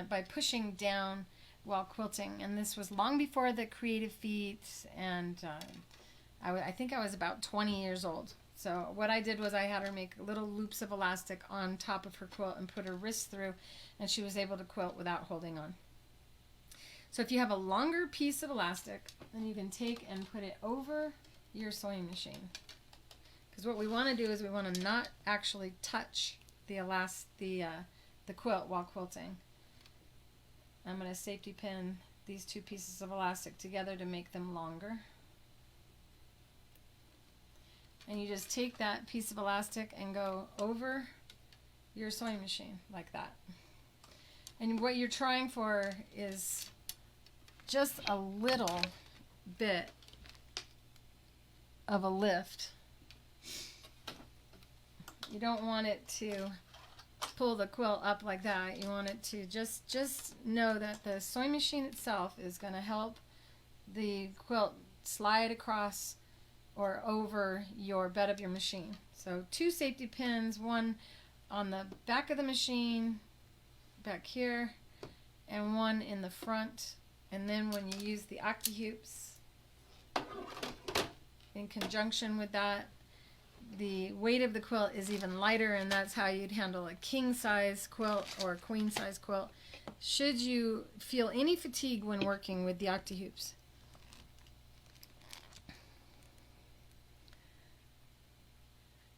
by pushing down while quilting, and this was long before the creative feet, and I think I was about 20 years old. So what I did was I had her make little loops of elastic on top of her quilt and put her wrist through, and she was able to quilt without holding on. So if you have a longer piece of elastic, then you can take and put it over your sewing machine. Because what we want to do is we want to not actually touch the quilt while quilting. I'm going to safety pin these two pieces of elastic together to make them longer. And you just take that piece of elastic and go over your sewing machine like that. And what you're trying for is just a little bit of a lift. You don't want it to pull the quilt up like that. You want it to just know that the sewing machine itself is going to help the quilt slide across or over your bed of your machine. So two safety pins, one on the back of the machine, back here, and one in the front. And then when you use the Octi-Hoops, in conjunction with that, the weight of the quilt is even lighter, and that's how you'd handle a king size quilt or a queen size quilt should you feel any fatigue when working with the Octi-Hoops.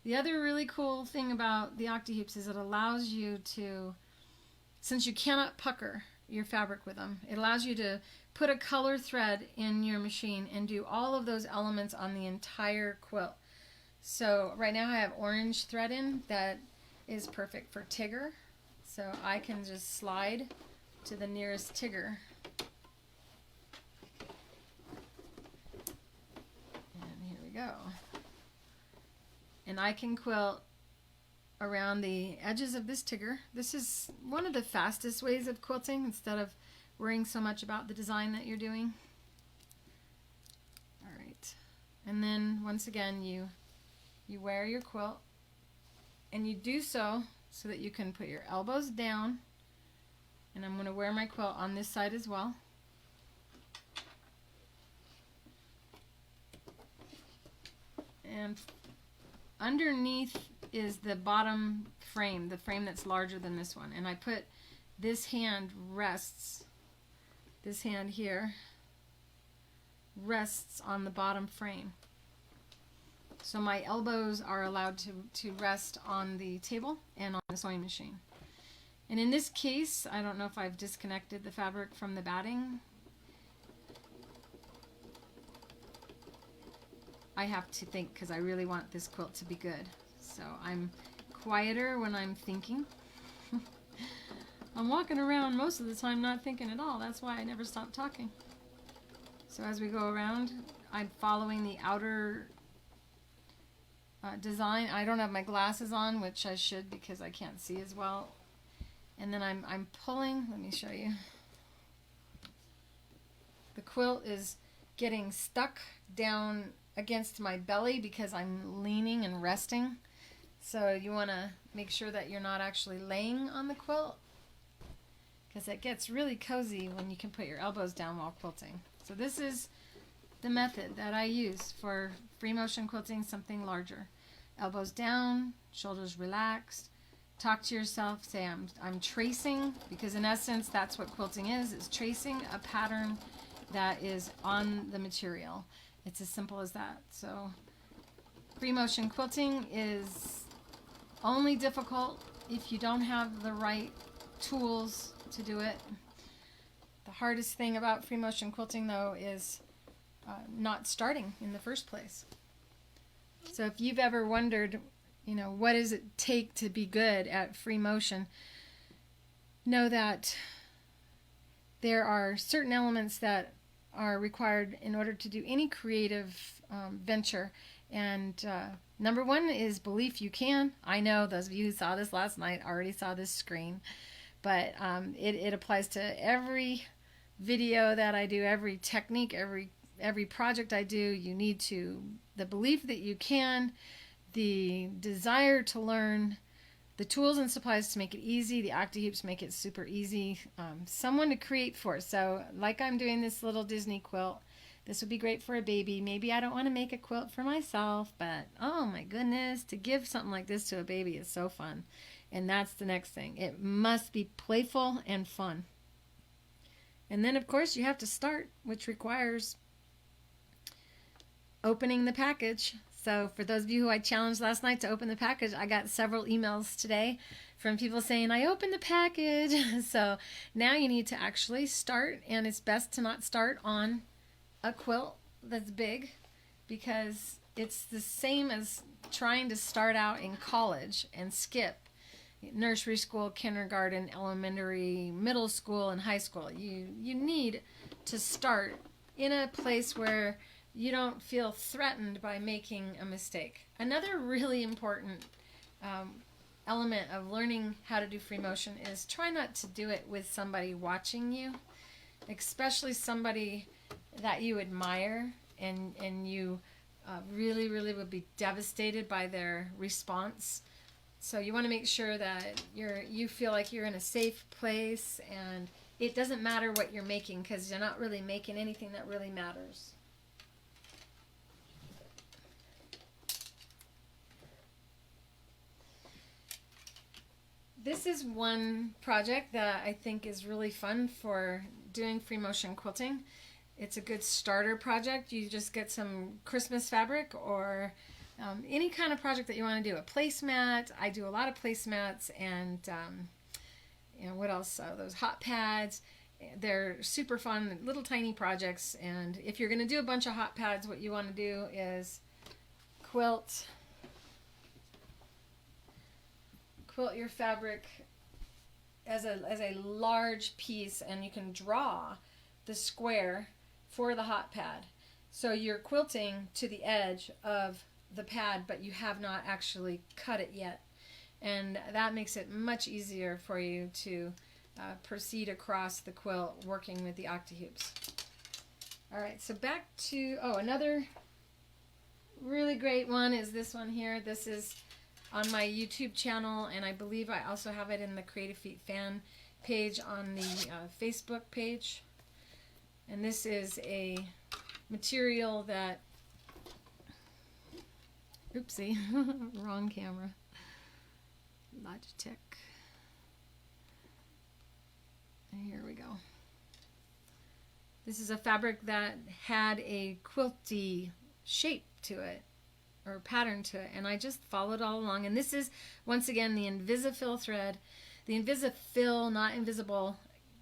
The other really cool thing about the Octi-Hoops is it allows you to, since you cannot pucker your fabric with them, it allows you to put a color thread in your machine and do all of those elements on the entire quilt. So right now I have orange thread in that is perfect for Tigger. So I can just slide to the nearest Tigger. And here we go. And I can quilt around the edges of this Tigger. This is one of the fastest ways of quilting instead of worrying so much about the design that you're doing. And then once again you wear your quilt, and you do so that you can put your elbows down, and I'm going to wear my quilt on this side as well. And underneath is the bottom frame, the frame that's larger than this one, and I put this hand rests, this hand here rests on the bottom frame. So my elbows are allowed to rest on the table and on the sewing machine. And in this case, I don't know if I've disconnected the fabric from the batting. I have to think because I really want this quilt to be good. So I'm quieter when I'm thinking. I'm walking around most of the time not thinking at all. That's why I never stop talking. So as we go around, I'm following the outer design. I don't have my glasses on, which I should because I can't see as well. And then I'm pulling. Let me show you. The quilt is getting stuck down against my belly because I'm leaning and resting. So you want to make sure that you're not actually laying on the quilt, because it gets really cozy when you can put your elbows down while quilting. So this is the method that I use for free motion quilting something larger. Elbows down, shoulders relaxed. Talk to yourself, say I'm tracing, because in essence that's what quilting is tracing a pattern that is on the material. It's as simple as that. So free motion quilting is only difficult if you don't have the right tools to do it. The hardest thing about free motion quilting though is not starting in the first place. So if you've ever wondered, what does it take to be good at free motion, know that there are certain elements that are required in order to do any creative venture. And number one is belief you can. I know those of you who saw this last night already saw this screen, but it applies to every video that I do, every technique, every project I do. You need the belief that you can, the desire to learn, the tools and supplies to make it easy. The Octi-Hoops make it super easy. Someone to create for. So like I'm doing this little Disney quilt, this would be great for a baby. Maybe I don't want to make a quilt for myself, but oh my goodness, to give something like this to a baby is so fun. And that's the next thing. It must be playful and fun. And then of course you have to start, which requires opening the package. So for those of you who I challenged last night to open the package, I got several emails today from people saying, I opened the package. So now you need to actually start, and it's best to not start on a quilt that's big, because it's the same as trying to start out in college and skip nursery school, kindergarten, elementary, middle school, and high school. You need to start in a place where you don't feel threatened by making a mistake. Another really important element of learning how to do free motion is try not to do it with somebody watching you, especially somebody that you admire and you really would be devastated by their response. So you want to make sure that you feel like you're in a safe place, and it doesn't matter what you're making, because you're not really making anything that really matters. This is one project that I think is really fun for doing free motion quilting. It's a good starter project. You just get some Christmas fabric or any kind of project that you want to do. A placemat. I do a lot of placemats, and what else? Those hot pads. They're super fun, little tiny projects. And if you're going to do a bunch of hot pads, what you want to do is quilt your fabric as a large piece, and you can draw the square for the hot pad. So you're quilting to the edge of the pad, but you have not actually cut it yet. And that makes it much easier for you to proceed across the quilt working with the Octi-Hoops. All right, so back to, another really great one is this one here. This is on my YouTube channel, and I believe I also have it in the Creative Feet fan page on the Facebook page. And this is a material that, oopsie, wrong camera, Logitech. And here we go. This is a fabric that had a quilty shape to it, or pattern to it, and I just followed all along. And this is, once again, the Invisifil thread. The Invisifil, not invisible,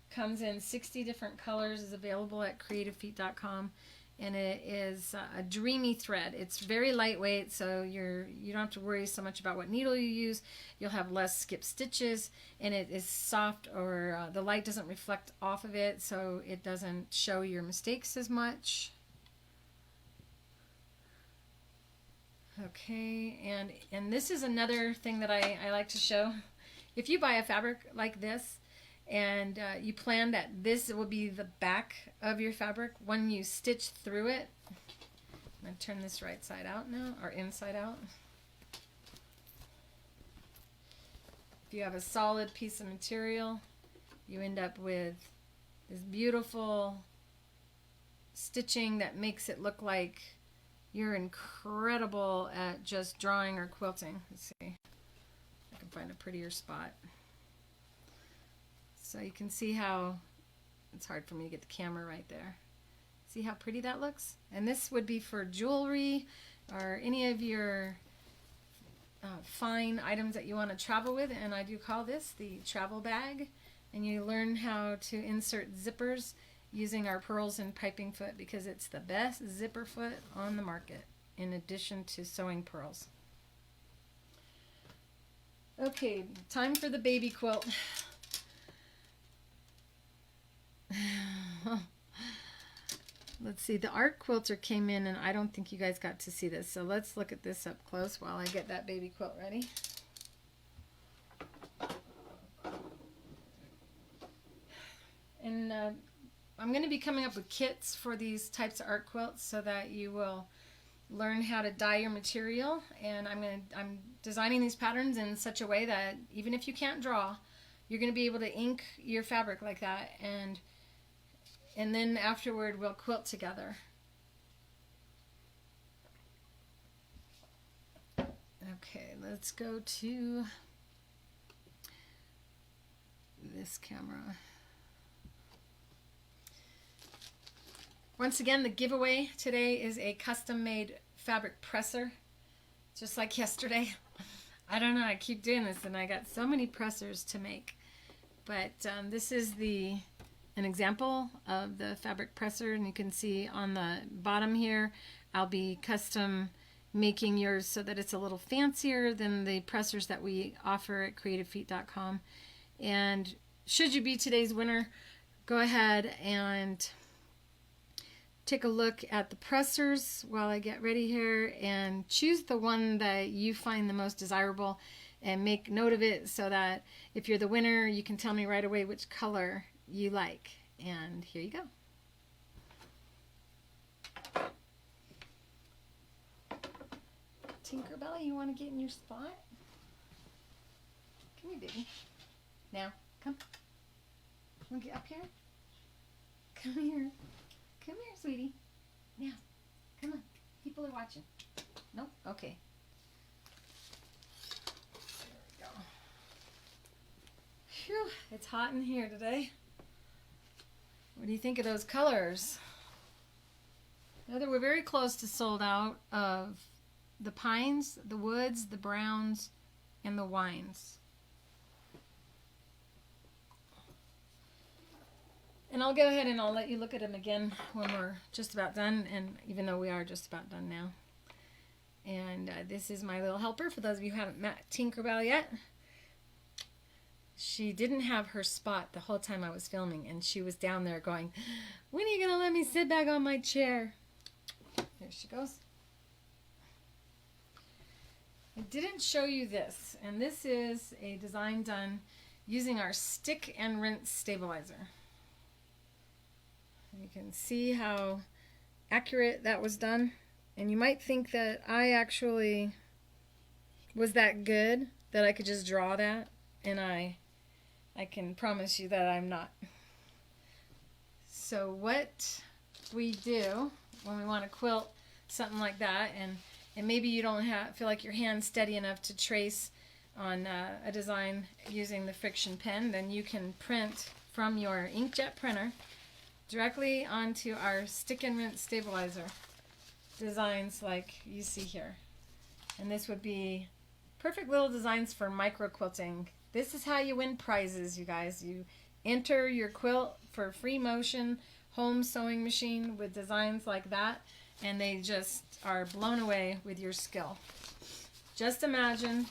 comes in 60 different colors, is available at creativefeet.com, and it is a dreamy thread. It's very lightweight, so you don't have to worry so much about what needle you use. You'll have less skip stitches, and it is soft, or the light doesn't reflect off of it, so it doesn't show your mistakes as much. Okay, and this is another thing that I like to show. If you buy a fabric like this, and you plan that this will be the back of your fabric, when you stitch through it, I'm going to turn this right side out now, or inside out. If you have a solid piece of material, you end up with this beautiful stitching that makes it look like you're incredible at just drawing or quilting. Let's see if I can find a prettier spot. So you can see how, it's hard for me to get the camera right there. See how pretty that looks? And this would be for jewelry or any of your fine items that you want to travel with. And I do call this the travel bag. And you learn how to insert zippers using our pearls and piping foot, because it's the best zipper foot on the market, in addition to sewing pearls. Okay, time for the baby quilt. Let's see, the art quilter came in, and I don't think you guys got to see this, so let's look at this up close while I get that baby quilt ready. And I'm going to be coming up with kits for these types of art quilts so that you will learn how to dye your material. And I'm designing these patterns in such a way that even if you can't draw, you're going to be able to ink your fabric like that, and then afterward we'll quilt together. Okay, let's go to this camera. Once again, the giveaway today is a custom-made fabric presser, just like yesterday. I don't know, I keep doing this, and I got so many pressers to make. But this is an example of the fabric presser, and you can see on the bottom here, I'll be custom making yours so that it's a little fancier than the pressers that we offer at creativefeet.com. And should you be today's winner, go ahead and take a look at the pressers while I get ready here, and choose the one that you find the most desirable, and make note of it so that if you're the winner, you can tell me right away which color you like. And here you go. Tinkerbell, you want to get in your spot? Come here, baby. Now, come. Want to get up here? Come here. Come here, sweetie. Now, come on. People are watching. Nope? Okay. There we go. Phew, it's hot in here today. What do you think of those colors? Now that we're very close to sold out of the pines, the woods, the browns, and the wines. And I'll go ahead and I'll let you look at them again when we're just about done, and even though we are just about done now. And this is my little helper, for those of you who haven't met Tinkerbell yet. She didn't have her spot the whole time I was filming, and she was down there going, when are you going to let me sit back on my chair? Here she goes. I didn't show you this, and this is a design done using our stick and rinse stabilizer. You can see how accurate that was done. And you might think that I actually was that good that I could just draw that, and I can promise you that I'm not. So what we do when we want to quilt something like that, and maybe you don't feel like your hand's steady enough to trace on a design using the friction pen, then you can print from your inkjet printer directly onto our stick and rinse stabilizer designs like you see here. And this would be perfect little designs for micro quilting. This is how you win prizes, you guys. You enter your quilt for free motion home sewing machine with designs like that, and they just are blown away with your skill. Just imagine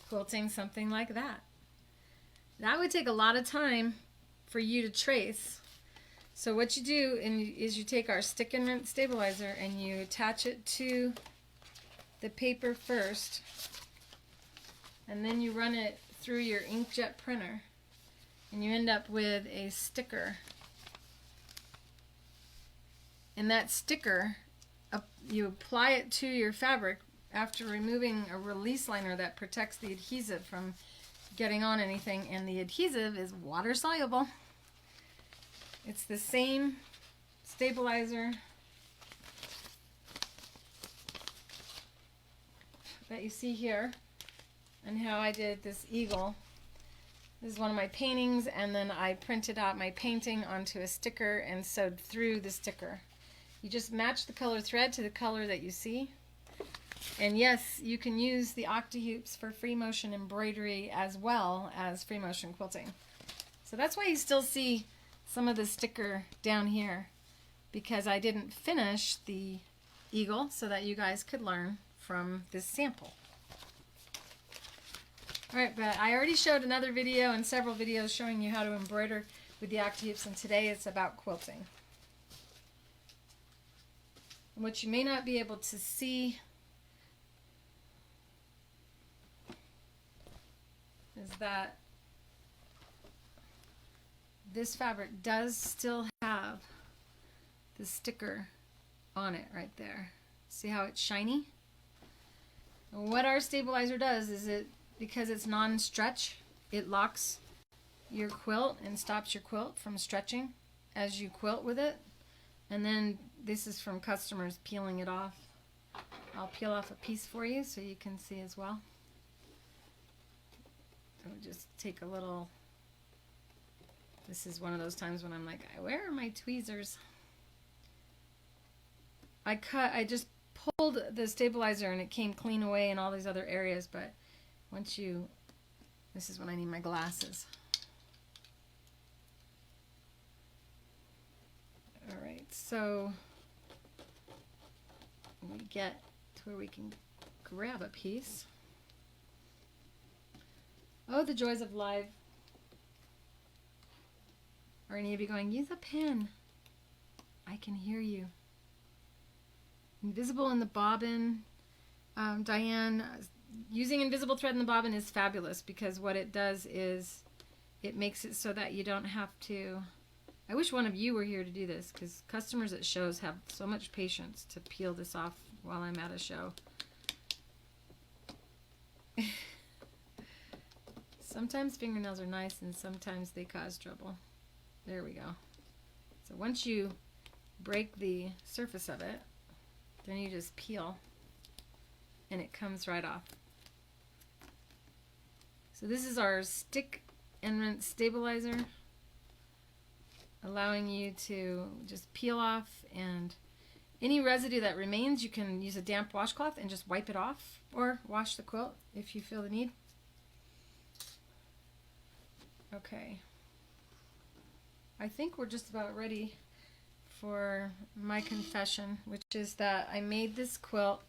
quilting something like that. That would take a lot of time for you to trace. So what you do is you take our stick and rinse stabilizer and you attach it to the paper first, and then you run it through your inkjet printer, and you end up with a sticker. And that sticker, you apply it to your fabric after removing a release liner that protects the adhesive from getting on anything, and the adhesive is water soluble. It's the same stabilizer that you see here, and how I did this eagle. This is one of my paintings, and then I printed out my painting onto a sticker and sewed through the sticker. You just match the color thread to the color that you see. And yes, you can use the Octi-Hoops for free motion embroidery as well as free motion quilting. So that's why you still see some of the sticker down here, because I didn't finish the eagle so that you guys could learn from this sample. Alright, but I already showed another video and several videos showing you how to embroider with the Octi-Hoops, and today it's about quilting. And what you may not be able to see is that this fabric does still have the sticker on it right there. See how it's shiny? And what our stabilizer does is because it's non-stretch, it locks your quilt and stops your quilt from stretching as you quilt with it. And then this is from customers peeling it off. I'll peel off a piece for you so you can see as well. So just take a little. This is one of those times when I'm like, where are my tweezers? I just pulled the stabilizer and it came clean away in all these other areas, but once you, this is when I need my glasses. Alright, so we get to where we can grab a piece. Oh, the joys of live. Are any of you going, use a pen? I can hear you. Invisible in the bobbin. Diane, using invisible thread in the bobbin is fabulous, because what it does is it makes it so that you don't have to. I wish one of you were here to do this, because customers at shows have so much patience to peel this off while I'm at a show. Sometimes fingernails are nice and sometimes they cause trouble. There we go. So once you break the surface of it, then you just peel and it comes right off. So this is our stick and rinse stabilizer, allowing you to just peel off, and any residue that remains you can use a damp washcloth and just wipe it off, or wash the quilt if you feel the need. Okay, I think we're just about ready for my confession, which is that I made this quilt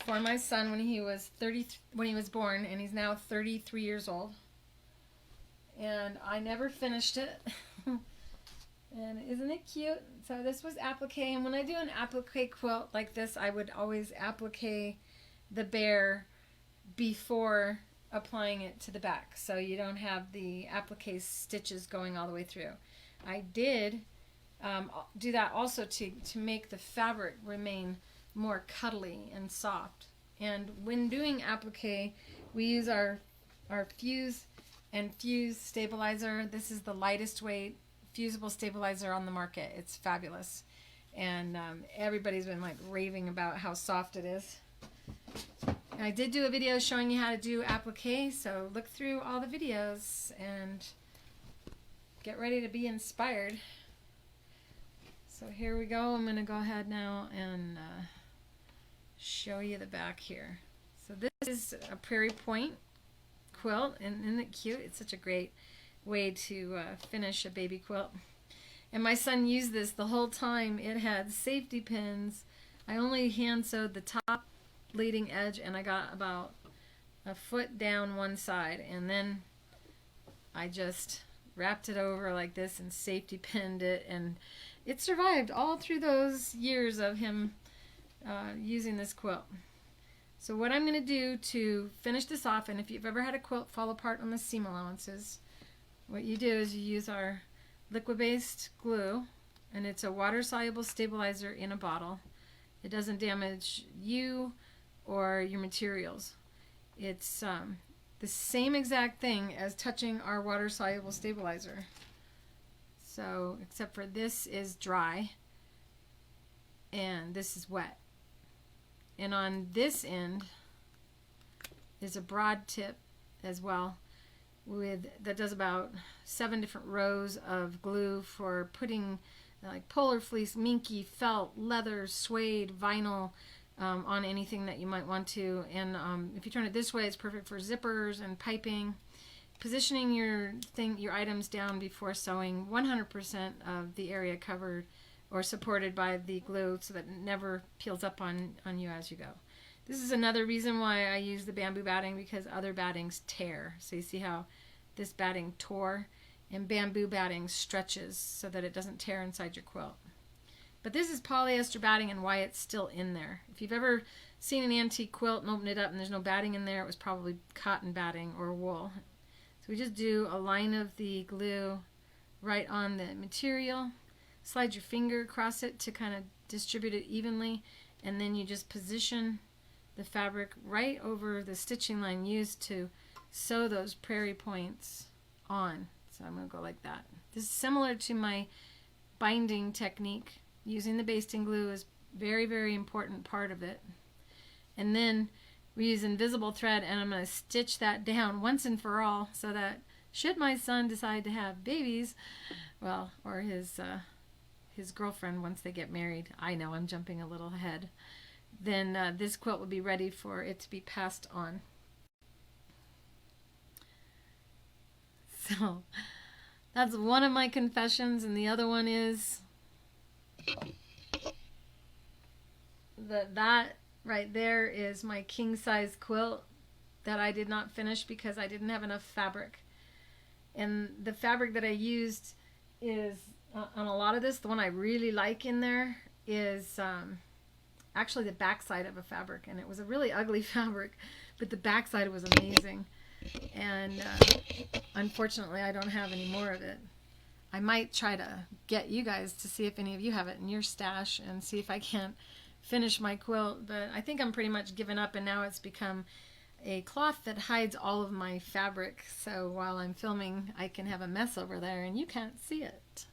for my son when he was born, and he's now 33 years old. And I never finished it. And isn't it cute? So this was applique, and when I do an applique quilt like this, I would always applique the bear before applying it to the back, so you don't have the applique stitches going all the way through. I did do that also to make the fabric remain more cuddly and soft. And when doing applique, we use our Fuse and Fuse stabilizer. This is the lightest weight fusible stabilizer on the market. It's fabulous, and everybody's been like raving about how soft it is. And I did do a video showing you how to do applique, so look through all the videos and get ready to be inspired. So here we go. I'm going to go ahead now and show you the back here. So this is a Prairie point quilt, and isn't it cute? It's such a great way to finish a baby quilt. And my son used this the whole time. It had safety pins. I only hand sewed the top leading edge, and I got about a foot down one side, and then I just wrapped it over like this and safety pinned it, and it survived all through those years of him using this quilt. So what I'm going to do to finish this off, and if you've ever had a quilt fall apart on the seam allowances, what you do is you use our liquid-based glue, and it's a water-soluble stabilizer in a bottle. It doesn't damage you or your materials. It's the same exact thing as touching our water-soluble stabilizer. So, except for this is dry and this is wet. And on this end is a broad tip as well that does about 7 different rows of glue for putting like polar fleece, minky, felt, leather, suede, vinyl on anything that you might want to. And if you turn it this way, it's perfect for zippers and piping. Positioning your items down before sewing 100% of the area covered or supported by the glue so that it never peels up on you as you go. This is another reason why I use the bamboo batting, because other battings tear. So you see how this batting tore, and bamboo batting stretches so that it doesn't tear inside your quilt. But this is polyester batting, and why it's still in there. If you've ever seen an antique quilt and opened it up and there's no batting in there, it was probably cotton batting or wool. So we just do a line of the glue right on the material. Slide your finger across it to kind of distribute it evenly, and then you just position the fabric right over the stitching line used to sew those Prairie points on. So I'm going to go like that. This is similar to my binding technique. Using the basting glue is very, very important part of it. And then we use invisible thread, and I'm going to stitch that down once and for all so that should my son decide to have babies, well, or his girlfriend once they get married, I know I'm jumping a little ahead, then this quilt will be ready for it to be passed on. So that's one of my confessions, and the other one is that right there is my king size quilt that I did not finish because I didn't have enough fabric. And the fabric that I used is on a lot of this, the one I really like in there is actually the backside of a fabric, and it was a really ugly fabric, but the backside was amazing. And unfortunately I don't have any more of it. I might try to get you guys to see if any of you have it in your stash and see if I can't finish my quilt, but I think I'm pretty much given up, and now it's become a cloth that hides all of my fabric, so while I'm filming I can have a mess over there and you can't see it.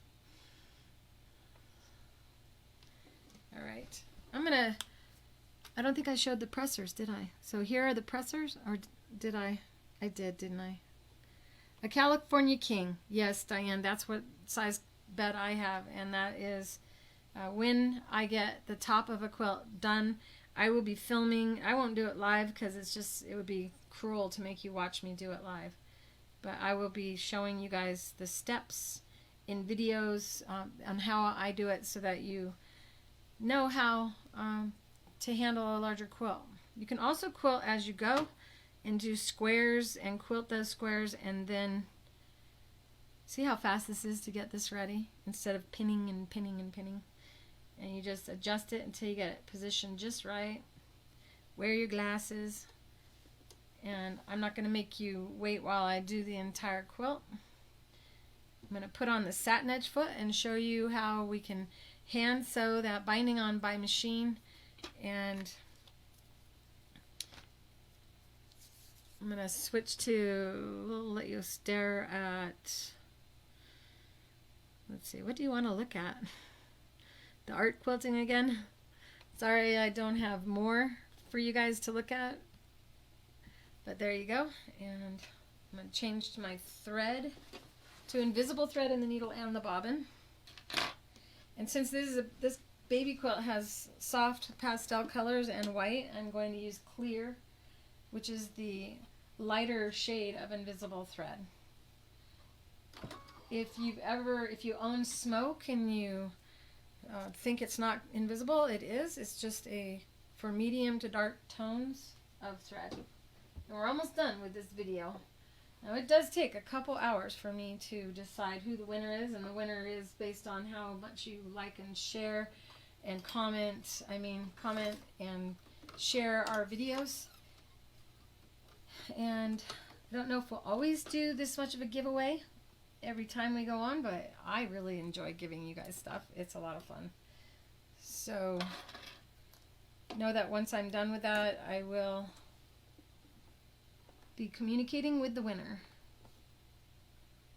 Alright, I don't think I showed the pressers, did I? So here are the pressers, or did I? I did, didn't I? A California King. Yes, Diane, that's what size bed I have, and that is when I get the top of a quilt done, I will be filming. I won't do it live because it would be cruel to make you watch me do it live. But I will be showing you guys the steps in videos on how I do it so that you know how to handle a larger quilt. You can also quilt as you go and do squares and quilt those squares, and then see how fast this is to get this ready instead of pinning and pinning and pinning. And you just adjust it until you get it positioned just right. Wear your glasses. And I'm not going to make you wait while I do the entire quilt. I'm going to put on the satin edge foot and show you how we can hand sew that binding on by machine. And I'm going to switch to, we'll let you stare at, let's see, what do you want to look at? The art quilting again. Sorry I don't have more for you guys to look at, but there you go. And I'm going to change to my thread to invisible thread in the needle and the bobbin. And since this baby quilt has soft pastel colors and white, I'm going to use clear, which is the lighter shade of invisible thread. If you own smoke and you think it's not invisible, it is. It's just for medium to dark tones of thread. And we're almost done with this video. Now it does take a couple hours for me to decide who the winner is, and the winner is based on how much you like and share and comment and share our videos. And I don't know if we'll always do this much of a giveaway every time we go on, but I really enjoy giving you guys stuff. It's a lot of fun. So know that once I'm done with that, I will be communicating with the winner.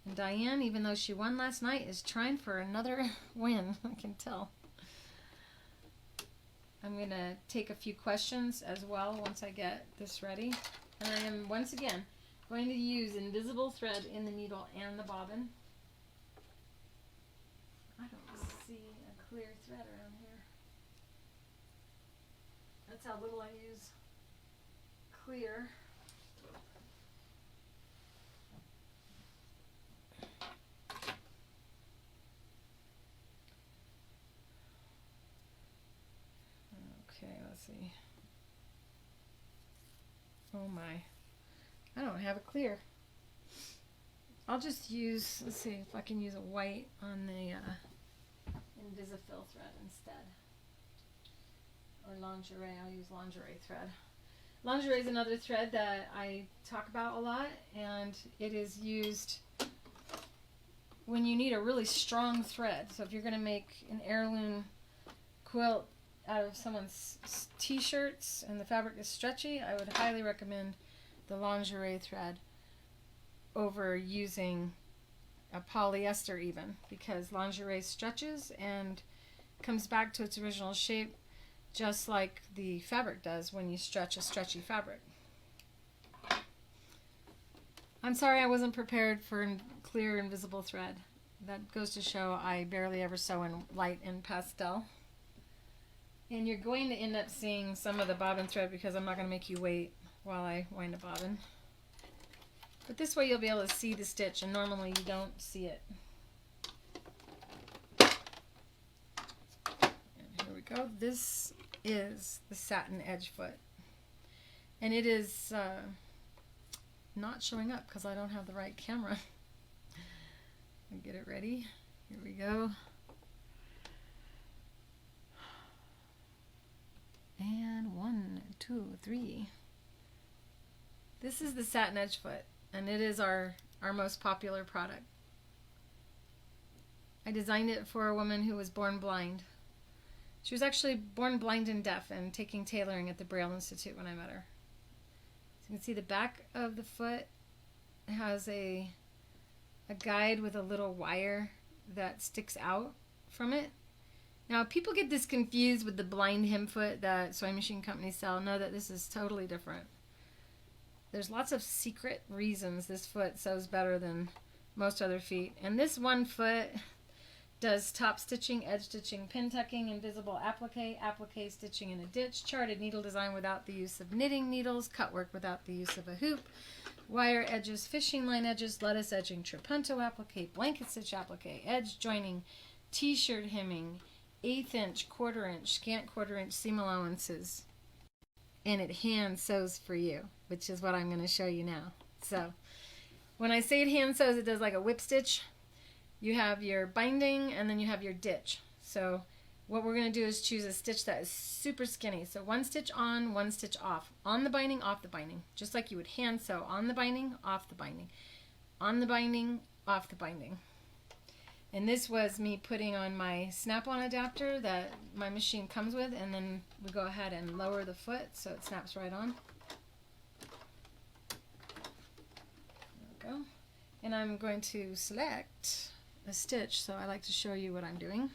And Diane, even though she won last night, is trying for another win. I can tell. I'm going to take a few questions as well once I get this ready. And I am once again going to use invisible thread in the needle and the bobbin. I don't see a clear thread around here. That's how little I use clear. Okay, let's see. Oh my. I don't have a clear. I'll just use, let's see if I can use a white on the Invisifill thread instead. Or lingerie, I'll use lingerie thread. Lingerie is another thread that I talk about a lot, and it is used when you need a really strong thread. So if you're going to make an heirloom quilt out of someone's t-shirts and the fabric is stretchy, I would highly recommend the lingerie thread over using a polyester even, because lingerie stretches and comes back to its original shape just like the fabric does when you stretch a stretchy fabric. I'm sorry I wasn't prepared for clear invisible thread. That goes to show I barely ever sew in light and pastel. And you're going to end up seeing some of the bobbin thread because I'm not going to make you wait while I wind a bobbin. But this way you'll be able to see the stitch, and normally you don't see it. And here we go. This is the satin edge foot. And it is not showing up because I don't have the right camera. I'll get it ready. Here we go. And 1, 2, 3. This is the satin edge foot, and it is our most popular product. I designed it for a woman who was born blind. She was actually born blind and deaf and taking tailoring at the Braille Institute when I met her. So you can see the back of the foot has a guide with a little wire that sticks out from it. Now, people get this confused with the blind hem foot that sewing machine companies sell. Know that this is totally different. There's lots of secret reasons this foot sews better than most other feet. And this one foot does top stitching, edge stitching, pin tucking, invisible applique, applique stitching in a ditch, charted needle design without the use of knitting needles, cut work without the use of a hoop, wire edges, fishing line edges, lettuce edging, trapunto applique, blanket stitch applique, edge joining, t-shirt hemming, 1/8 inch, 1/4 inch, scant 1/4 inch seam allowances, and it hand sews for you, which is what I'm going to show you now. So when I say it hand sews, it does like a whip stitch. You have your binding and then you have your ditch. So what we're going to do is choose a stitch that is super skinny. So 1 stitch on, 1 stitch off, on the binding, off the binding, just like you would hand sew on the binding, off the binding, on the binding, off the binding. And this was me putting on my snap-on adapter that my machine comes with, and then we go ahead and lower the foot so it snaps right on. There we go. And I'm going to select a stitch, so I like to show you what I'm doing.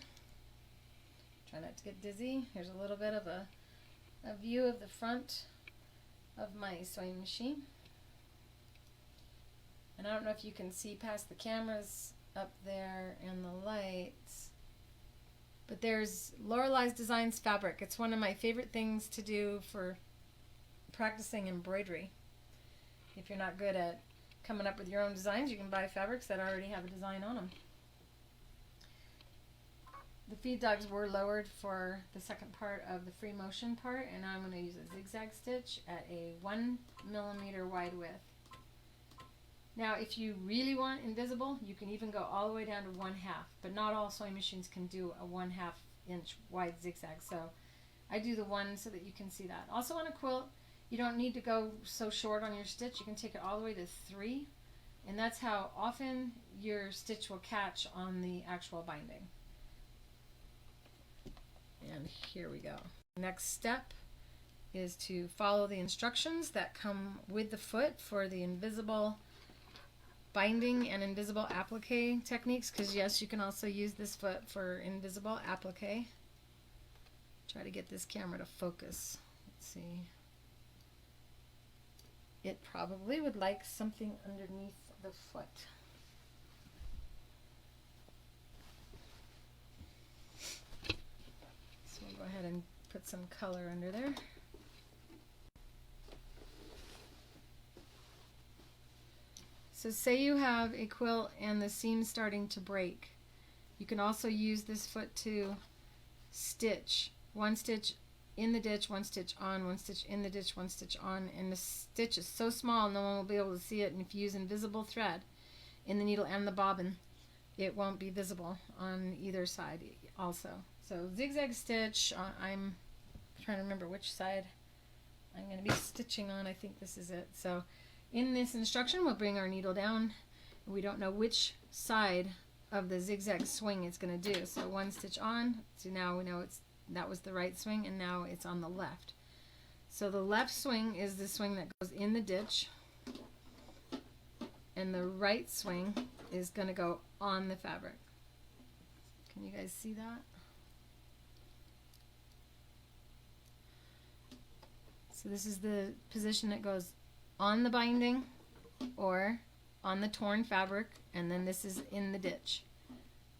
Try not to get dizzy. Here's a little bit of a view of the front of my sewing machine. And I don't know if you can see past the cameras up there and the lights, but there's Lorelei's Designs fabric. It's one of my favorite things to do for practicing embroidery. If you're not good at coming up with your own designs, you can buy fabrics that already have a design on them. The feed dogs were lowered for the second part of the free motion part, and I'm going to use a zigzag stitch at a 1 millimeter wide width. Now, if you really want invisible, you can even go all the way down to 1/2, but not all sewing machines can do a 1/2 inch wide zigzag, so I do the 1 so that you can see that. Also on a quilt, you don't need to go so short on your stitch. You can take it all the way to 3, and that's how often your stitch will catch on the actual binding. And here we go. Next step is to follow the instructions that come with the foot for the invisible binding and invisible applique techniques, because yes, you can also use this foot for invisible applique. Try to get this camera to focus. Let's see. It probably would like something underneath the foot. So we'll go ahead and put some color under there. So say you have a quilt and the seam's starting to break. You can also use this foot to stitch. 1 stitch in the ditch, 1 stitch on, 1 stitch in the ditch, 1 stitch on, and the stitch is so small no one will be able to see it, and if you use invisible thread in the needle and the bobbin, it won't be visible on either side also. So zigzag stitch, I'm trying to remember which side I'm going to be stitching on. I think this is it. So in this instruction, we'll bring our needle down. We don't know which side of the zigzag swing it's going to do. So 1 stitch on. So now we know that was the right swing, and now it's on the left. So the left swing is the swing that goes in the ditch, and the right swing is going to go on the fabric. Can you guys see that? So this is the position that goes on the binding or on the torn fabric, and then this is in the ditch.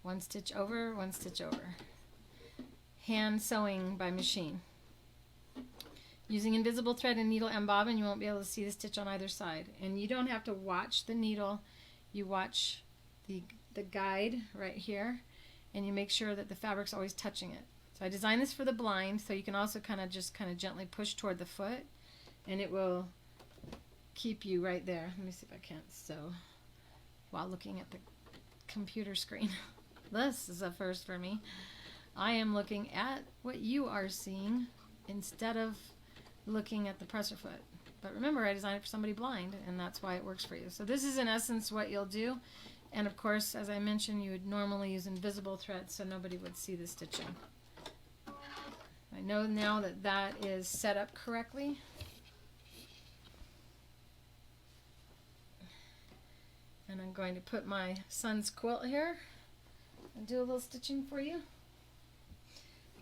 1 stitch over, 1 stitch over. Hand sewing by machine. Using invisible thread and needle and bobbin, you won't be able to see the stitch on either side. And you don't have to watch the needle. You watch the guide right here, and you make sure that the fabric's always touching it. So I designed this for the blind, so you can also kind of gently push toward the foot, and it will keep you right there. Let me see if I can't sew while looking at the computer screen. This is a first for me. I am looking at what you are seeing instead of looking at the presser foot. But remember, I designed it for somebody blind, and that's why it works for you. So this is in essence what you'll do. And of course, as I mentioned, you would normally use invisible thread so nobody would see the stitching. I know now that that is set up correctly. And I'm going to put my son's quilt here and do a little stitching for you.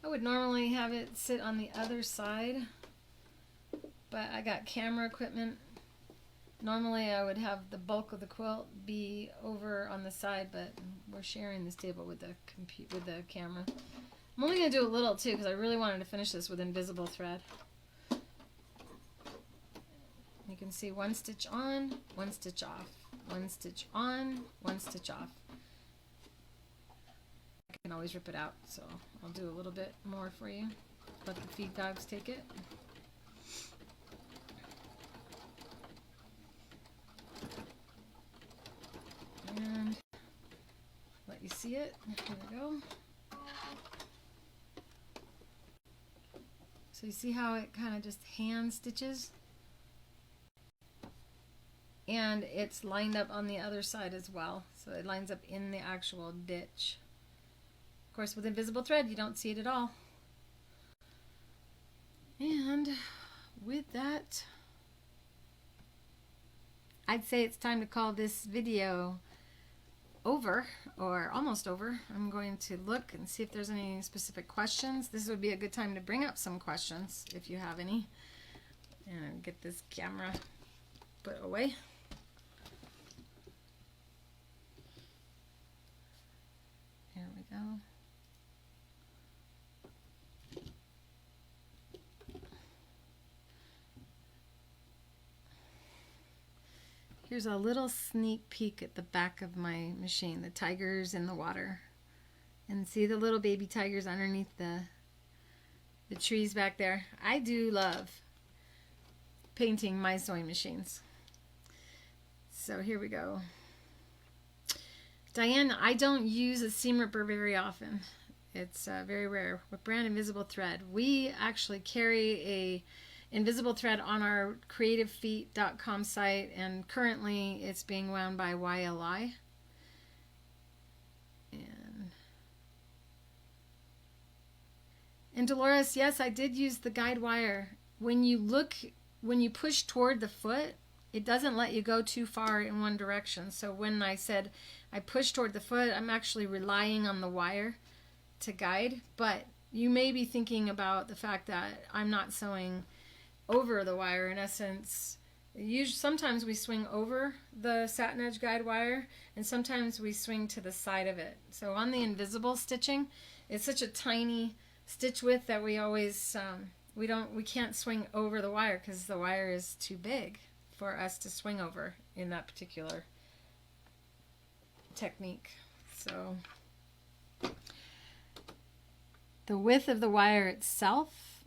I would normally have it sit on the other side, but I got camera equipment. Normally I would have the bulk of the quilt be over on the side, but we're sharing this table with the camera. I'm only going to do a little too because I really wanted to finish this with invisible thread. You can see 1 stitch on, 1 stitch off, 1 stitch on, 1 stitch off. I can always rip it out, so I'll do a little bit more for you. Let the feed dogs take it. And let you see it. Here we go. So you see how it kind of just hand stitches? And it's lined up on the other side as well. So it lines up in the actual ditch. Of course, with invisible thread, you don't see it at all. And with that, I'd say it's time to call this video over, or almost over. I'm going to look and see if there's any specific questions. This would be a good time to bring up some questions if you have any. And get this camera put away. Here we go. Here's a little sneak peek at the back of my machine, the tigers in the water. And see the little baby tigers underneath the trees back there. I do love painting my sewing machines. So here we go. Diane, I don't use a seam ripper very often. It's very rare. With brand invisible thread. We actually carry a invisible thread on our creativefeet.com site, and currently it's being wound by YLI. And Dolores, yes, I did use the guide wire. When you push toward the foot, it doesn't let you go too far in one direction. So when I said I push toward the foot, I'm actually relying on the wire to guide. But you may be thinking about the fact that I'm not sewing over the wire. In essence, sometimes we swing over the satin edge guide wire, and sometimes we swing to the side of it. So on the invisible stitching, it's such a tiny stitch width that we always we can't swing over the wire because the wire is too big for us to swing over in that particular technique. So the width of the wire itself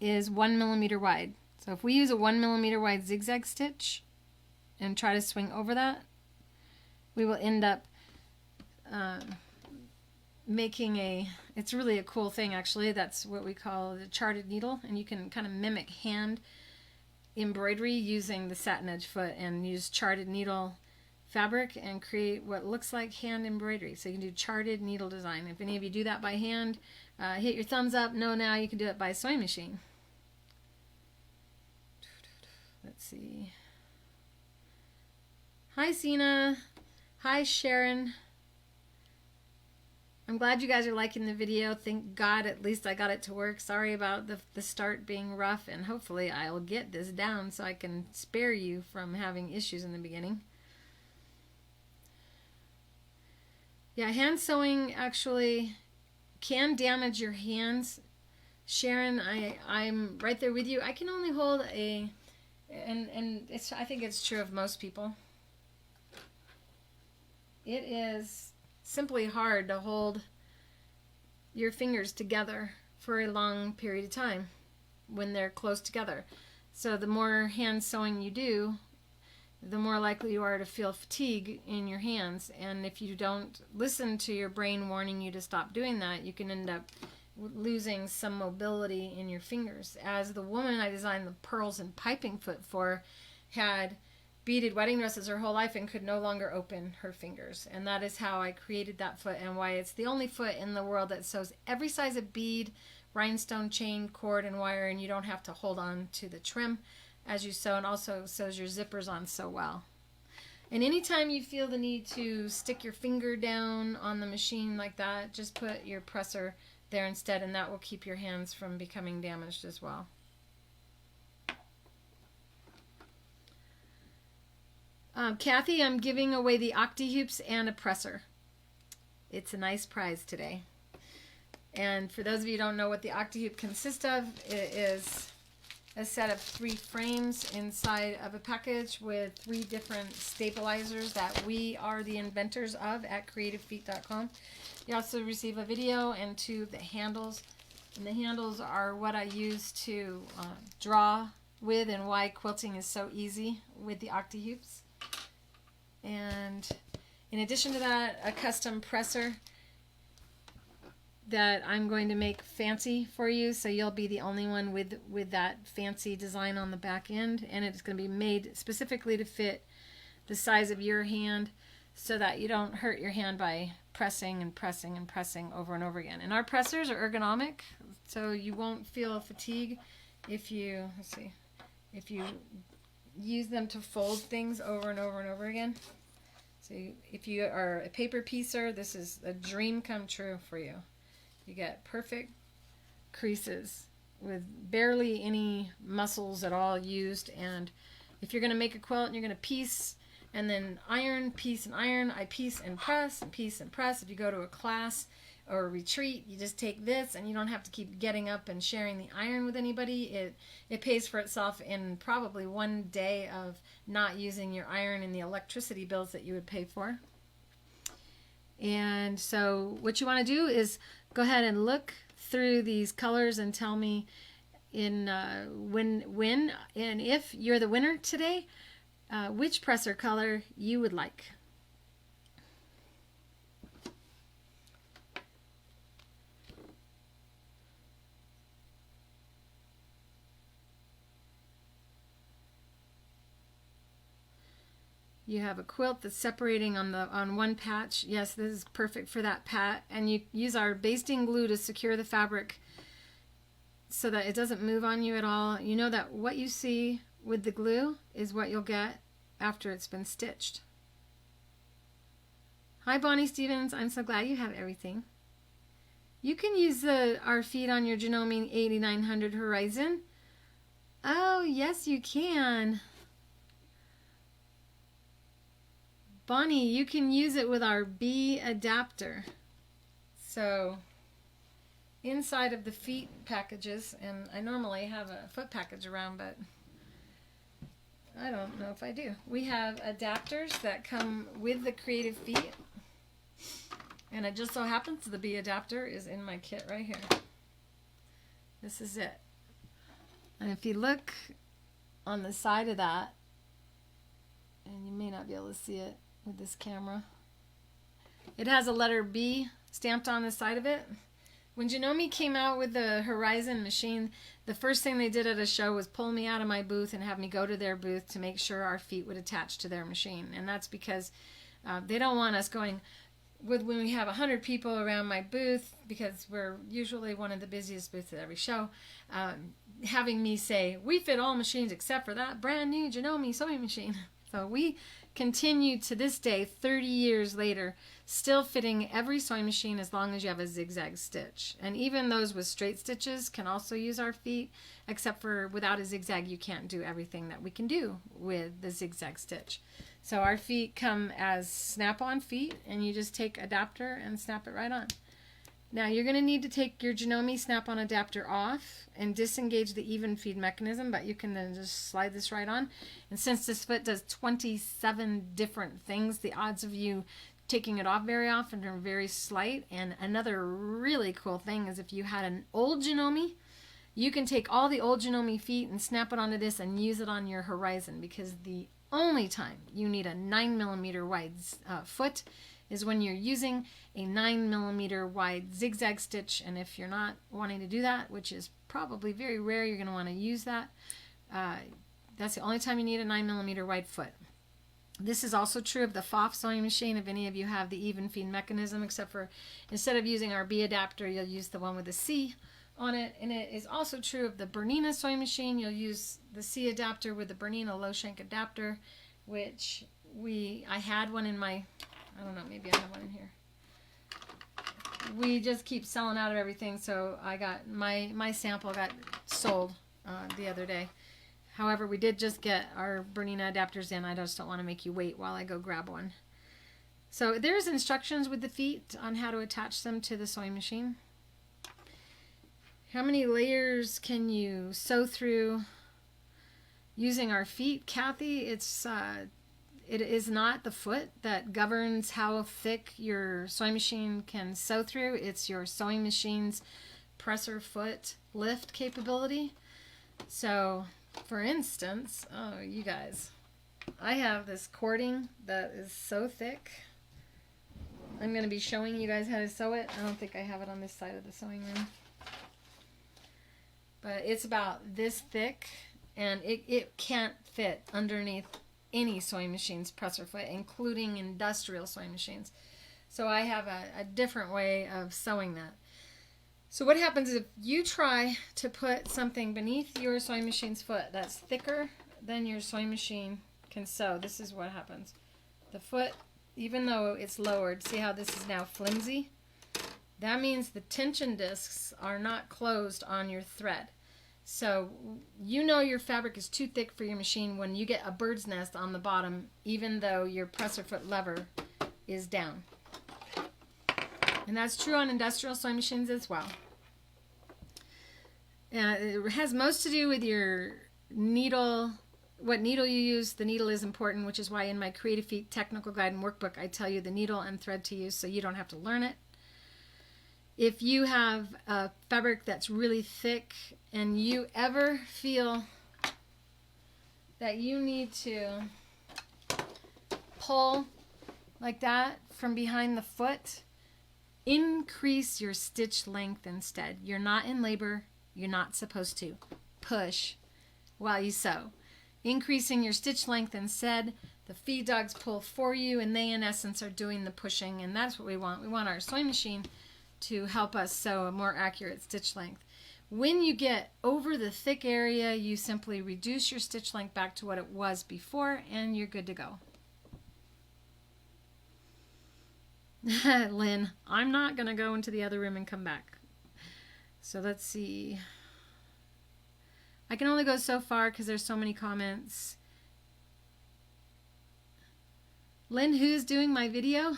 is 1 millimeter wide. So if we use a 1 millimeter wide zigzag stitch and try to swing over that, we will end up making it's really a cool thing actually. That's what we call the charted needle, and you can kind of mimic hand embroidery using the satin edge foot and use charted needle fabric and create what looks like hand embroidery. So you can do charted needle design. If any of you do that by hand, hit your thumbs up. No, now you can do it by sewing machine. Let's see. Hi, Sina. Hi, Sharon. I'm glad you guys are liking the video. Thank God at least I got it to work. Sorry about the start being rough, and hopefully I'll get this down so I can spare you from having issues in the beginning. Yeah, hand sewing actually can damage your hands. Sharon, I'm right there with you. I can only hold and I think it's true of most people. It is simply hard to hold your fingers together for a long period of time when they're close together. So the more hand sewing you do, the more likely you are to feel fatigue in your hands. And if you don't listen to your brain warning you to stop doing that, you can end up losing some mobility in your fingers. As the woman I designed the pearls and piping foot for had beaded wedding dresses her whole life and could no longer open her fingers. And that is how I created that foot, and why it's the only foot in the world that sews every size of bead, rhinestone, chain, cord, and wire, and you don't have to hold on to the trim as you sew, and also sews your zippers on so well. And anytime you feel the need to stick your finger down on the machine like that, just put your presser there instead, and that will keep your hands from becoming damaged as well. Kathy, I'm giving away the Octi-Hoops and a presser. It's a nice prize today. And for those of you who don't know what the Octi-Hoop consists of, it is a set of 3 frames inside of a package with 3 different stabilizers that we are the inventors of at creativefeet.com. You also receive a video and 2 of the handles. And the handles are what I use to draw with, and why quilting is so easy with the Octi-Hoops. And in addition to that, a custom presser that I'm going to make fancy for you, so you'll be the only one with that fancy design on the back end, and it's going to be made specifically to fit the size of your hand. so that you don't hurt your hand by pressing and pressing and pressing over and over again. And our pressers are ergonomic, so you won't feel fatigue if you, let's see, if you use them to fold things over and over and over again. So if you are a paper piecer, this is a dream come true for you. You get perfect creases with barely any muscles at all used. And if you're going to make a quilt and you're going to piece and then iron, piece and iron, I piece and press, and piece and press. If you go to a class or a retreat, you just take this and you don't have to keep getting up and sharing the iron with anybody. It pays for itself in probably one day of not using your iron and the electricity bills that you would pay for. And so what you want to do is go ahead and look through these colors and tell me in when and if you're the winner today, which presser color you would like. You have a quilt that's separating on one patch. Yes, this is perfect for that pat. And you use our basting glue to secure the fabric so that it doesn't move on you at all. You know that what you see with the glue is what you'll get after it's been stitched. Hi Bonnie Stevens, I'm so glad you have everything. You can use our feet on your Janome 8900 Horizon. Oh, yes you can. Bonnie, you can use it with our B adapter. So inside of the feet packages, and I normally have a foot package around, but I don't know if I do. We have adapters that come with the creative feet, and it just so happens the B adapter is in my kit right here. This is it. And if you look on the side of that, and you may not be able to see it with this camera, it has a letter B stamped on the side of it. When Janome came out with the Horizon machine, the first thing they did at a show was pull me out of my booth and have me go to their booth to make sure our feet would attach to their machine. And that's because they don't want us going when we have 100 people around my booth, because we're usually one of the busiest booths at every show, having me say, we fit all machines except for that brand new Janome sewing machine. So we continue to this day, 30 years later, still fitting every sewing machine as long as you have a zigzag stitch. And even those with straight stitches can also use our feet, except for without a zigzag you can't do everything that we can do with the zigzag stitch. So our feet come as snap-on feet, and you just take adapter and snap it right on. Now you're going to need to take your Janome snap-on adapter off and disengage the even feed mechanism, but you can then just slide this right on. And since this foot does 27 different things, the odds of you taking it off very often are very slight. And another really cool thing is if you had an old Janome, you can take all the old Janome feet and snap it onto this and use it on your Horizon, because the only time you need a 9mm wide foot is when you're using a 9mm wide zigzag stitch. And if you're not wanting to do that, which is probably very rare, you're going to want to use that. That's the only time you need a 9mm wide foot. This is also true of the FOF sewing machine, if any of you have the even feed mechanism, except for instead of using our B adapter, you'll use the one with the C on it. And it is also true of the Bernina sewing machine. You'll use the C adapter with the Bernina low shank adapter, which I had one in my, I don't know, maybe I have one in here. We just keep selling out of everything, so I got my sample got sold the other day. However, we did just get our Bernina adapters in. I just don't want to make you wait while I go grab one. So there's instructions with the feet on how to attach them to the sewing machine. How many layers can you sew through using our feet, Kathy? It is not the foot that governs how thick your sewing machine can sew through. It's your sewing machine's presser foot lift capability. So, for instance, oh, you guys, I have this cording that is so thick. I'm going to be showing you guys how to sew it. I don't think I have it on this side of the sewing room. But it's about this thick, and it can't fit underneath any sewing machine's presser foot, including industrial sewing machines. So I have a different way of sewing that. So what happens is if you try to put something beneath your sewing machine's foot that's thicker than your sewing machine can sew, this is what happens. The foot, even though it's lowered, see how this is now flimsy? That means the tension discs are not closed on your thread. So you know your fabric is too thick for your machine when you get a bird's nest on the bottom, even though your presser foot lever is down. And that's true on industrial sewing machines as well. It has most to do with your needle, what needle you use. The needle is important, which is why in my Creative Feet technical guide and workbook I tell you the needle and thread to use so you don't have to learn it. If you have a fabric that's really thick and you ever feel that you need to pull like that from behind the foot, increase your stitch length instead. You're not in labor. You're not supposed to push while you sew. Increasing your stitch length instead. The feed dogs pull for you, and they in essence are doing the pushing, and that's what we want. We want our sewing machine to help us sew a more accurate stitch length. When you get over the thick area, you simply reduce your stitch length back to what it was before, and you're good to go. Lynn, I'm not going to go into the other room and come back. So let's see. I can only go so far because there's so many comments. Lynn, who's doing my video?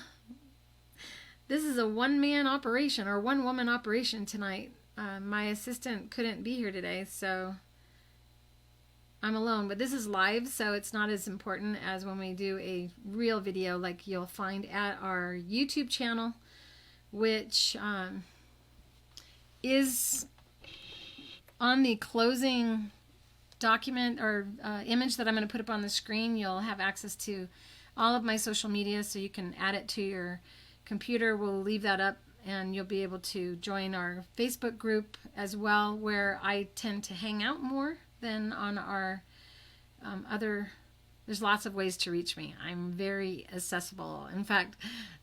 This is a one-man operation or one-woman operation tonight. My assistant couldn't be here today, so I'm alone. But this is live, so it's not as important as when we do a real video like you'll find at our YouTube channel, which is on the closing document or image that I'm going to put up on the screen. You'll have access to all of my social media, so you can add it to your computer. We'll leave that up, and you'll be able to join our Facebook group as well, where I tend to hang out more than on our there's lots of ways to reach me. I'm very accessible. In fact,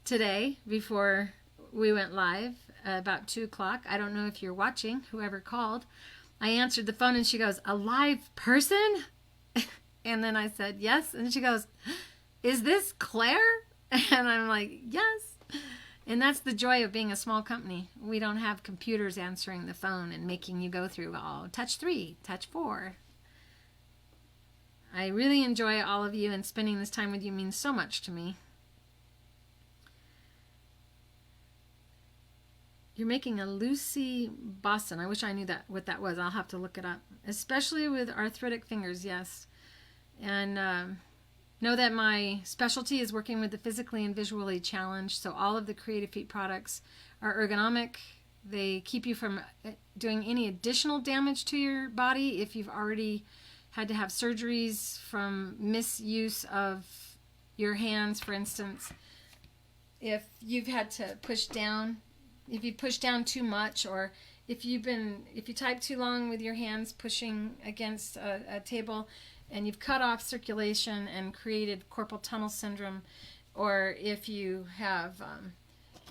today, before we went live, about 2 o'clock, I don't know if you're watching, whoever called, I answered the phone and she goes, "A live person?" And then I said, "Yes." And she goes, "Is this Claire?" And I'm like, "Yes." And that's the joy of being a small company. We don't have computers answering the phone and making you go through, touch 3, touch 4. I really enjoy all of you, and spending this time with you means so much to me. You're making a Lucy Boston. I wish I knew what that was. I'll have to look it up. Especially with arthritic fingers, yes. And know that my specialty is working with the physically and visually challenged. So all of the Creative Feet products are ergonomic. They keep you from doing any additional damage to your body if you've already had to have surgeries from misuse of your hands, for instance. If you've had to push down, if you push down too much, or if you type too long with your hands pushing against a table and you've cut off circulation and created carpal tunnel syndrome, or if you have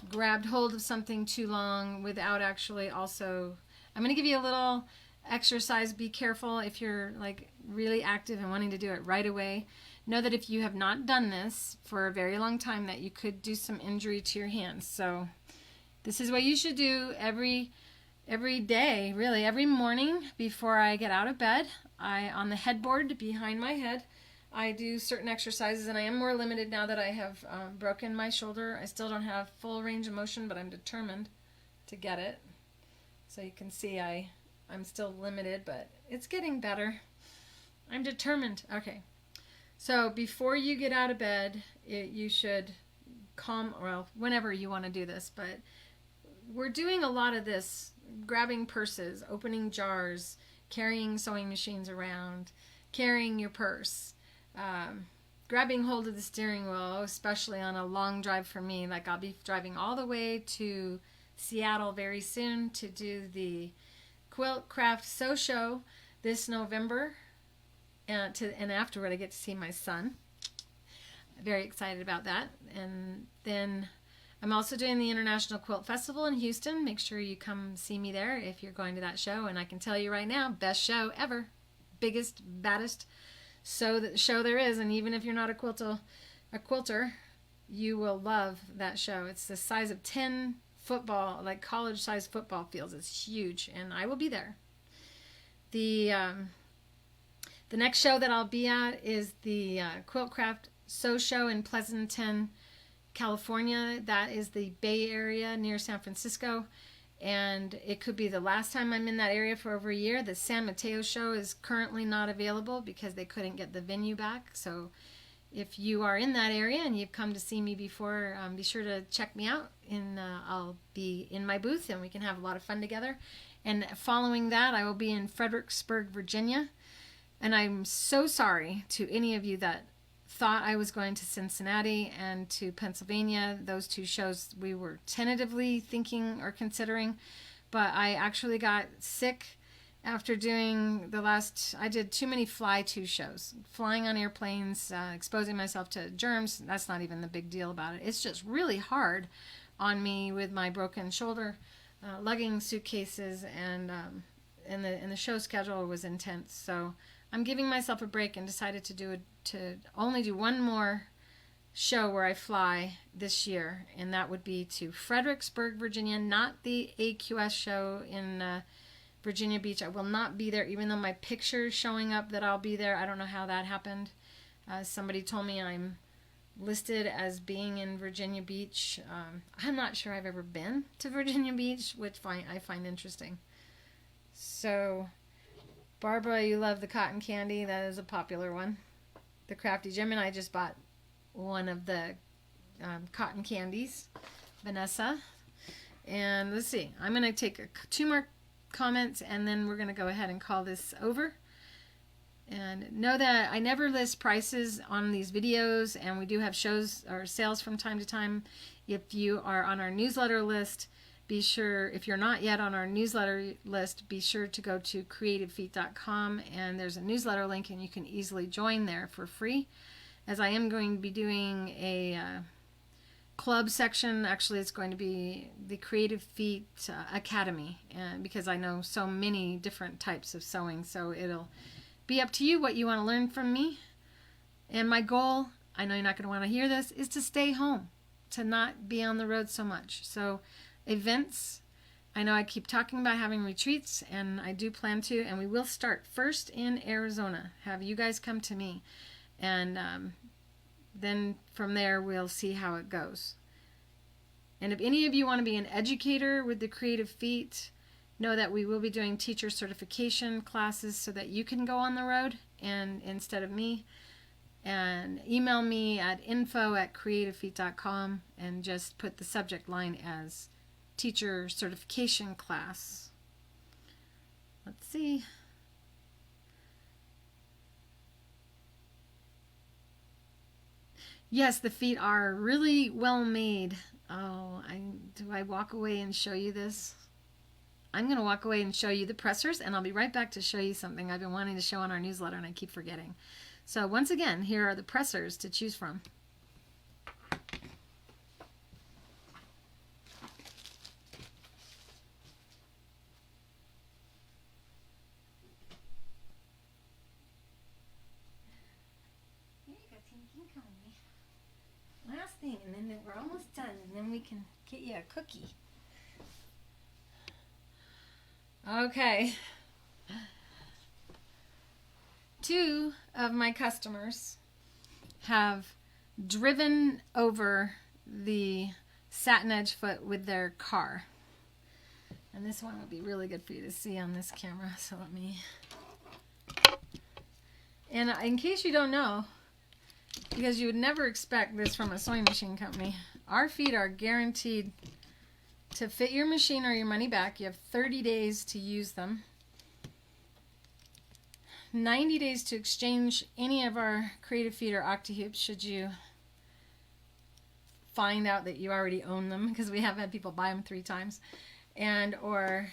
grabbed hold of something too long without actually also, I'm going to give you a little exercise. Be careful if you're like really active and wanting to do it right away. Know that if you have not done this for a very long time, that you could do some injury to your hands. So this is what you should do every day, really. Every morning before I get out of bed, on the headboard behind my head, I do certain exercises, and I am more limited now that I have broken my shoulder. I still don't have full range of motion, but I'm determined to get it. So you can see I'm still limited, but it's getting better. I'm determined. Okay. So before you get out of bed, you should whenever you want to do this, but we're doing a lot of this, grabbing purses, opening jars, carrying sewing machines around, carrying your purse, grabbing hold of the steering wheel, especially on a long drive for me. Like I'll be driving all the way to Seattle very soon to do the Quilt Craft Sew Show this November, and afterward I get to see my son, very excited about that. And then I'm also doing the International Quilt Festival in Houston. Make sure you come see me there if you're going to that show. And I can tell you right now, best show ever. Biggest, baddest show there is. And even if you're not a quilter, you will love that show. It's the size of 10 football, like college-sized football fields. It's huge, and I will be there. The next show that I'll be at is the Quiltcraft Sew Show in Pleasanton, California. That is the Bay Area near San Francisco, and it could be the last time I'm in that area for over a year. The San Mateo show is currently not available because they couldn't get the venue back. So if you are in that area and you've come to see me before, be sure to check me out. I'll be in my booth and we can have a lot of fun together. And following that, I will be in Fredericksburg, Virginia. And I'm so sorry to any of you that thought I was going to Cincinnati and to Pennsylvania. Those two shows we were tentatively thinking or considering, but I actually got sick after doing I did too many fly-to shows, flying on airplanes, exposing myself to germs. That's not even the big deal about it. It's just really hard on me with my broken shoulder, lugging suitcases, and the show schedule was intense. So I'm giving myself a break and decided to only do one more show where I fly this year, and that would be to Fredericksburg, Virginia, not the AQS show in Virginia Beach. I will not be there, even though my picture is showing up that I'll be there. I don't know how that happened. Somebody told me I'm listed as being in Virginia Beach. I'm not sure I've ever been to Virginia Beach, which I find interesting. So, Barbara, you love the cotton candy. That is a popular one. The Crafty Gem and I just bought one of the cotton candies, Vanessa. And let's see. I'm going to take 2 more comments and then we're going to go ahead and call this over. And know that I never list prices on these videos, and we do have shows or sales from time to time. If you are on our newsletter list, be sure, if you're not yet on our newsletter list, be sure to go to creativefeet.com, and there's a newsletter link and you can easily join there for free, as I am going to be doing a club section. Actually, it's going to be the Creative Feet Academy, and because I know so many different types of sewing, so it'll be up to you what you want to learn from me. And my goal, I know you're not going to want to hear this, is to stay home, to not be on the road so much. So events, I know I keep talking about having retreats, and I do plan to, and we will start first in Arizona. Have you guys come to me, and then from there we'll see how it goes. And if any of you want to be an educator with the Creative Feet, know that we will be doing teacher certification classes so that you can go on the road and instead of me. And email me at info@creativefeet.com and just put the subject line as teacher certification class. Let's see. Yes, the feet are really well made. Oh, do I walk away and show you this? I'm going to walk away and show you the pressers, and I'll be right back to show you something I've been wanting to show on our newsletter and I keep forgetting. So once again, here are the pressers to choose from. Here you go, Tinky. Come with me. Last thing, and then we're almost done, and then we can get you a cookie. Okay. 2 of my customers have driven over the satin edge foot with their car. And this one would be really good for you to see on this camera. So let me... And in case you don't know, because you would never expect this from a sewing machine company, our feet are guaranteed to fit your machine or your money back. You have 30 days to use them. 90 days to exchange any of our Creative Feet or Octi-Hoops should you find out that you already own them, because we have had people buy them 3 times. And or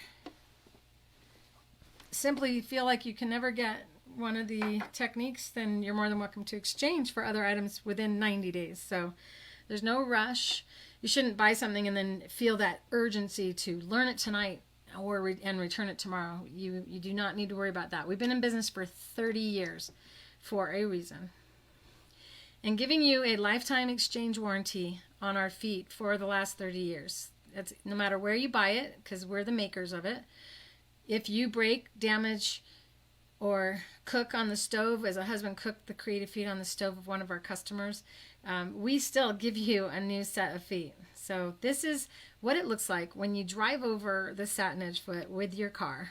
simply feel like you can never get one of the techniques, then you're more than welcome to exchange for other items within 90 days. So there's no rush. You shouldn't buy something and then feel that urgency to learn it tonight and return it tomorrow. You do not need to worry about that. We've been in business for 30 years for a reason. And giving you a lifetime exchange warranty on our feet for the last 30 years. That's no matter where you buy it, because we're the makers of it. If you break, damage, or cook on the stove, as a husband cooked the creative feet on the stove of one of our customers, we still give you a new set of feet. So this is what it looks like when you drive over the satin edge foot with your car.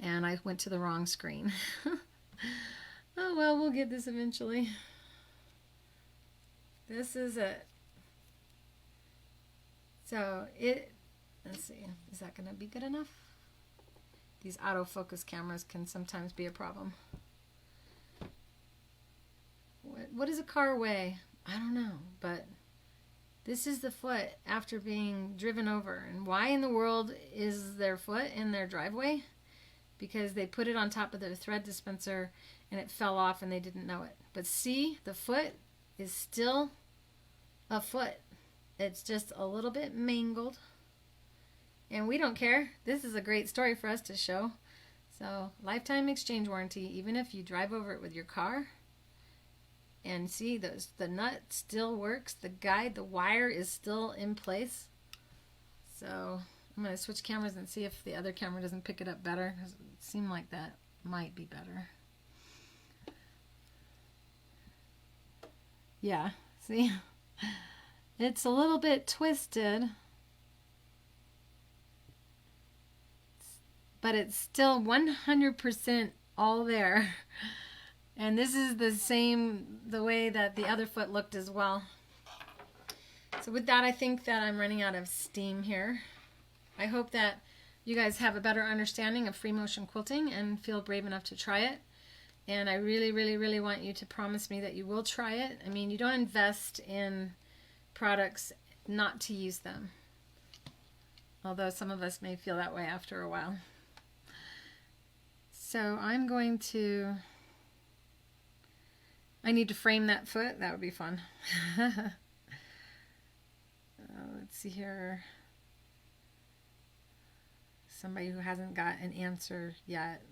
And I went to the wrong screen. Oh well, we'll get this eventually. This is it. So let's see, is that going to be good enough? These autofocus cameras can sometimes be a problem. What does a car weigh? I don't know, but this is the foot after being driven over. And why in the world is their foot in their driveway? Because they put it on top of their thread dispenser and it fell off and they didn't know it. But see, the foot is still a foot. It's just a little bit mangled. And we don't care. This is a great story for us to show. So, lifetime exchange warranty, even if you drive over it with your car. And see, the nut still works. The guide, the wire is still in place. So, I'm going to switch cameras and see if the other camera doesn't pick it up better. Because it seemed like that might be better. Yeah, see? It's a little bit twisted, but it's still 100% all there. And this is the way that the other foot looked as well. So with that, I think that I'm running out of steam here. I hope that you guys have a better understanding of free motion quilting and feel brave enough to try it. And I really, really, really want you to promise me that you will try it. I mean, you don't invest in products not to use them. Although some of us may feel that way after a while. So I'm going to... I need to frame that foot. That would be fun. Let's see here. Somebody who hasn't got an answer yet.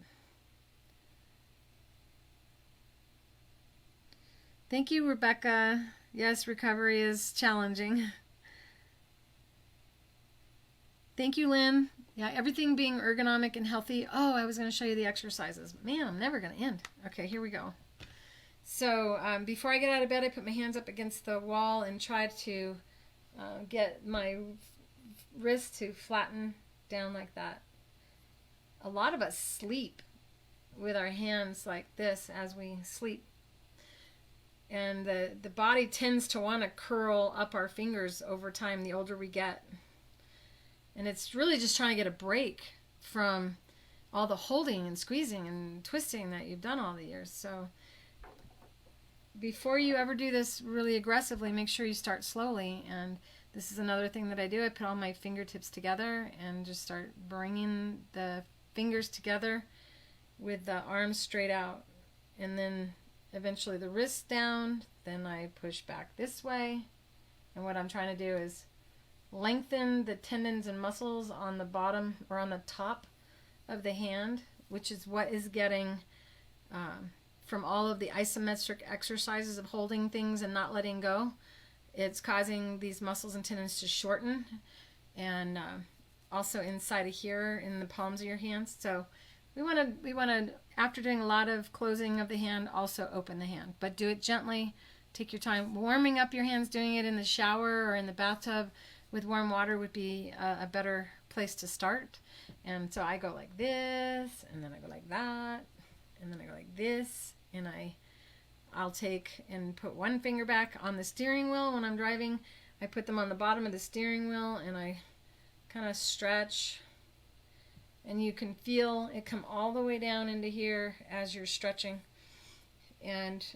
Thank you, Rebecca. Yes, recovery is challenging. Thank you, Lynn. Yeah, everything being ergonomic and healthy. Oh, I was going to show you the exercises. Man, I'm never going to end. Okay, here we go. So before I get out of bed, I put my hands up against the wall and try to get my wrist to flatten down like that. A lot of us sleep with our hands like this as we sleep. And the body tends to want to curl up our fingers over time the older we get. And it's really just trying to get a break from all the holding and squeezing and twisting that you've done all the years. So before you ever do this really aggressively, make sure you start slowly. And this is another thing that I do. I put all my fingertips together and just start bringing the fingers together with the arms straight out. And then eventually the wrists down. Then I push back this way. And what I'm trying to do is lengthen the tendons and muscles on the bottom or on the top of the hand, which is what is getting from all of the isometric exercises of holding things and not letting go. It's causing these muscles and tendons to shorten, and also inside of here in the palms of your hands. So we want to after doing a lot of closing of the hand, also open the hand, but do it gently. Take your time. Warming up your hands, doing it in the shower or in the bathtub with warm water would be a better place to start. And so I go like this, and then I go like that, and then I go like this, and I'll take and put one finger back on the steering wheel when I'm driving. I put them on the bottom of the steering wheel, and I kind of stretch, and you can feel it come all the way down into here as you're stretching. And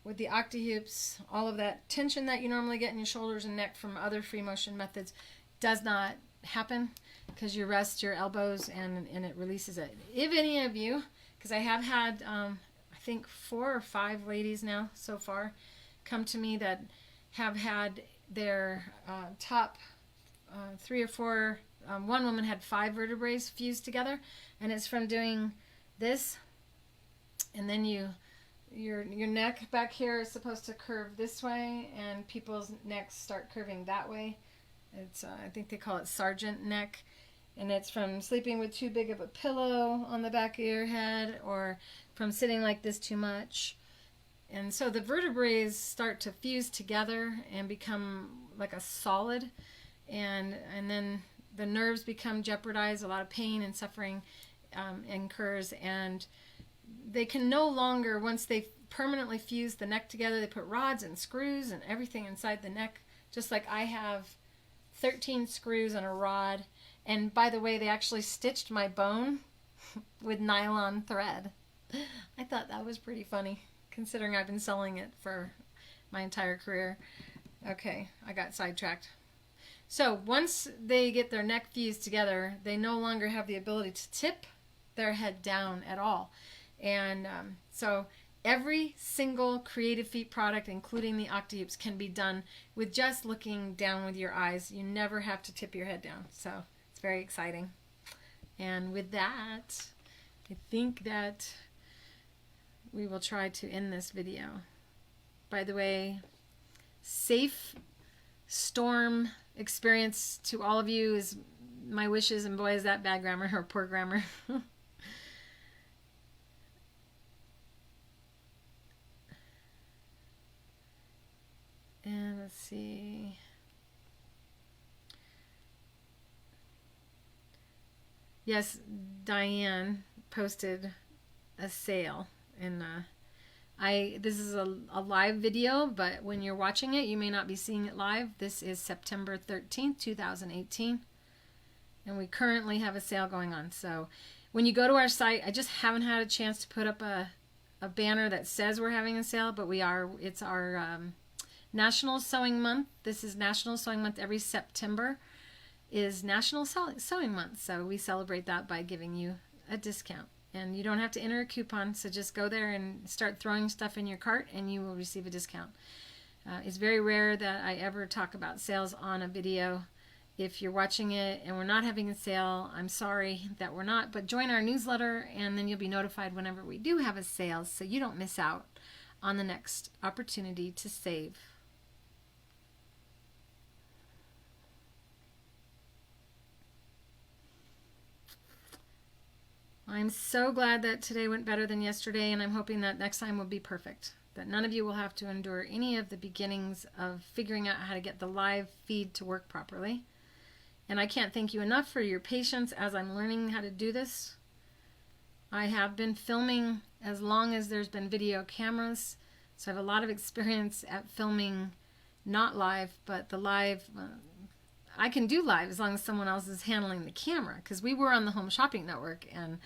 with the Octi-Hoops, all of that tension that you normally get in your shoulders and neck from other free motion methods does not happen because you rest your elbows and it releases it. If any of you because I have had, I think 4 or 5 ladies now so far come to me that have had their top 3 or 4. One woman had 5 vertebrae fused together, and it's from doing this. And then your neck back here is supposed to curve this way, and people's necks start curving that way. It's I think they call it sergeant neck, and it's from sleeping with too big of a pillow on the back of your head, or from sitting like this too much. And so the vertebrae start to fuse together and become like a solid, and then the nerves become jeopardized. A lot of pain and suffering incurs, and they can no longer, once they permanently fuse the neck together, they put rods and screws and everything inside the neck, just like I have 13 screws and a rod. And by the way, they actually stitched my bone with nylon thread. I thought that was pretty funny, considering I've been selling it for my entire career. Okay, I got sidetracked. So once they get their neck fused together, they no longer have the ability to tip their head down at all. And so every single Creative Feet product, including the Octi-Hoops, can be done with just looking down with your eyes. You never have to tip your head down. So it's very exciting. And with that, I think that we will try to end this video. By the way, safe storm experience to all of you is my wishes, and boy is that bad grammar or poor grammar. And let's see. Yes, Diane posted a sale, and this is a live video, but when you're watching it, you may not be seeing it live. This is September 13th, 2018, and we currently have a sale going on. So when you go to our site, I just haven't had a chance to put up a banner that says we're having a sale, but we are. It's our National Sewing Month. This is National Sewing Month. Every September is National Sewing Month, so we celebrate that by giving you a discount. And you don't have to enter a coupon, so just go there and start throwing stuff in your cart and you will receive a discount. It's very rare that I ever talk about sales on a video. If you're watching it and we're not having a sale, I'm sorry that we're not, but join our newsletter and then you'll be notified whenever we do have a sale, so you don't miss out on the next opportunity to save. I'm so glad that today went better than yesterday, and I'm hoping that next time will be perfect. That none of you will have to endure any of the beginnings of figuring out how to get the live feed to work properly. And I can't thank you enough for your patience as I'm learning how to do this. I have been filming as long as there's been video cameras, so I have a lot of experience at filming not live, but the live. I can do live as long as someone else is handling the camera, because we were on the Home Shopping Network, and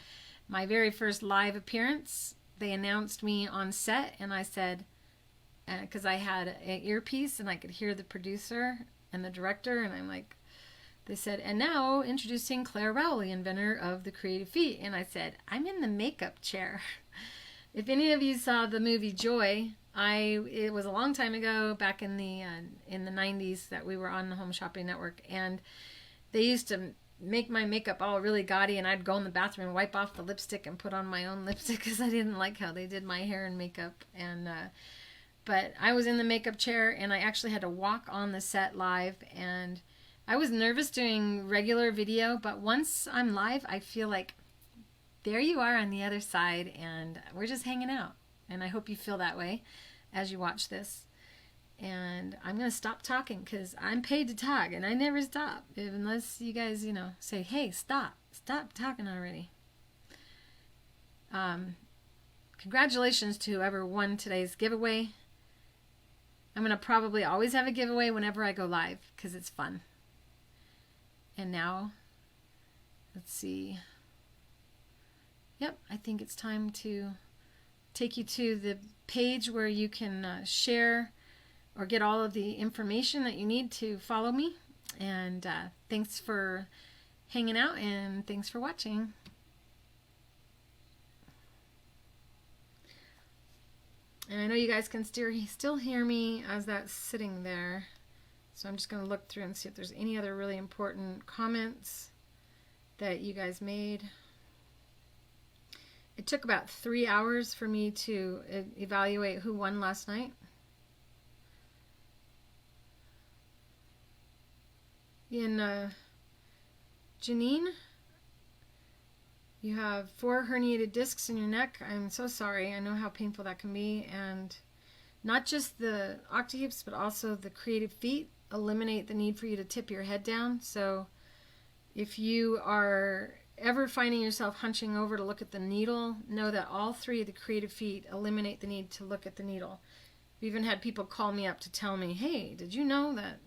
my very first live appearance, they announced me on set, and I said, because I had an earpiece and I could hear the producer and the director, and I'm like, they said, and now introducing Clare Rowley, inventor of the Creative Feet, and I said, I'm in the makeup chair. If any of you saw the movie Joy, it was a long time ago, back in the 90s, that we were on the Home Shopping Network, and they used to make my makeup all really gaudy, and I'd go in the bathroom and wipe off the lipstick and put on my own lipstick because I didn't like how they did my hair and makeup. And but I was in the makeup chair, and I actually had to walk on the set live, and I was nervous doing regular video, but once I'm live, I feel like there you are on the other side, and we're just hanging out. And I hope you feel that way as you watch this. And I'm going to stop talking because I'm paid to talk, and I never stop unless you guys, say, hey, stop talking already. Congratulations to whoever won today's giveaway. I'm going to probably always have a giveaway whenever I go live because it's fun. And now, let's see. Yep, I think it's time to take you to the page where you can share or get all of the information that you need to follow me. And thanks for hanging out, and thanks for watching. And I know you guys can still hear me as that's sitting there. So I'm just going to look through and see if there's any other really important comments that you guys made. It took about 3 hours for me to evaluate who won last night. In Janine, you have 4 herniated discs in your neck. I'm so sorry. I know how painful that can be. And not just the Octi-Hoops, but also the creative feet eliminate the need for you to tip your head down. So if you are ever finding yourself hunching over to look at the needle, know that all 3 of the creative feet eliminate the need to look at the needle. I've even had people call me up to tell me, hey, did you know that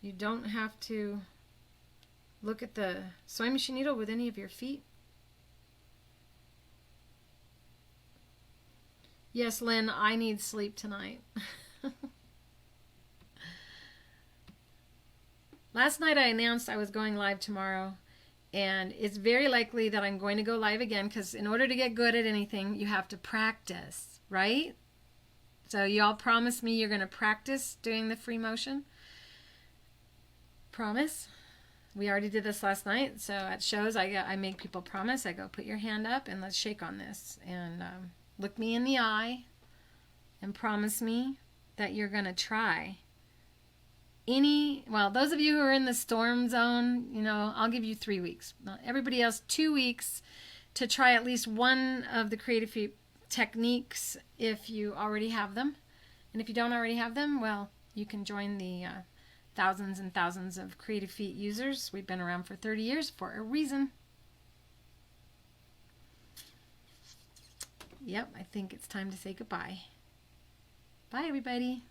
you don't have to look at the sewing machine needle with any of your feet? Yes, Lynn, I need sleep tonight. Last night I announced I was going live tomorrow, and it's very likely that I'm going to go live again, because in order to get good at anything, you have to practice, right? So you all promise me you're going to practice doing the free motion? Promise? We already did this last night, so at shows I make people promise. I go, put your hand up and let's shake on this, and look me in the eye and promise me that you're going to try. Well, those of you who are in the storm zone, you know, I'll give you 3 weeks. Everybody else, 2 weeks to try at least one of the creative feet techniques if you already have them. And if you don't already have them, well, you can join the thousands and thousands of creative feet users. We've been around for 30 years for a reason. Yep, I think it's time to say goodbye. Bye, everybody.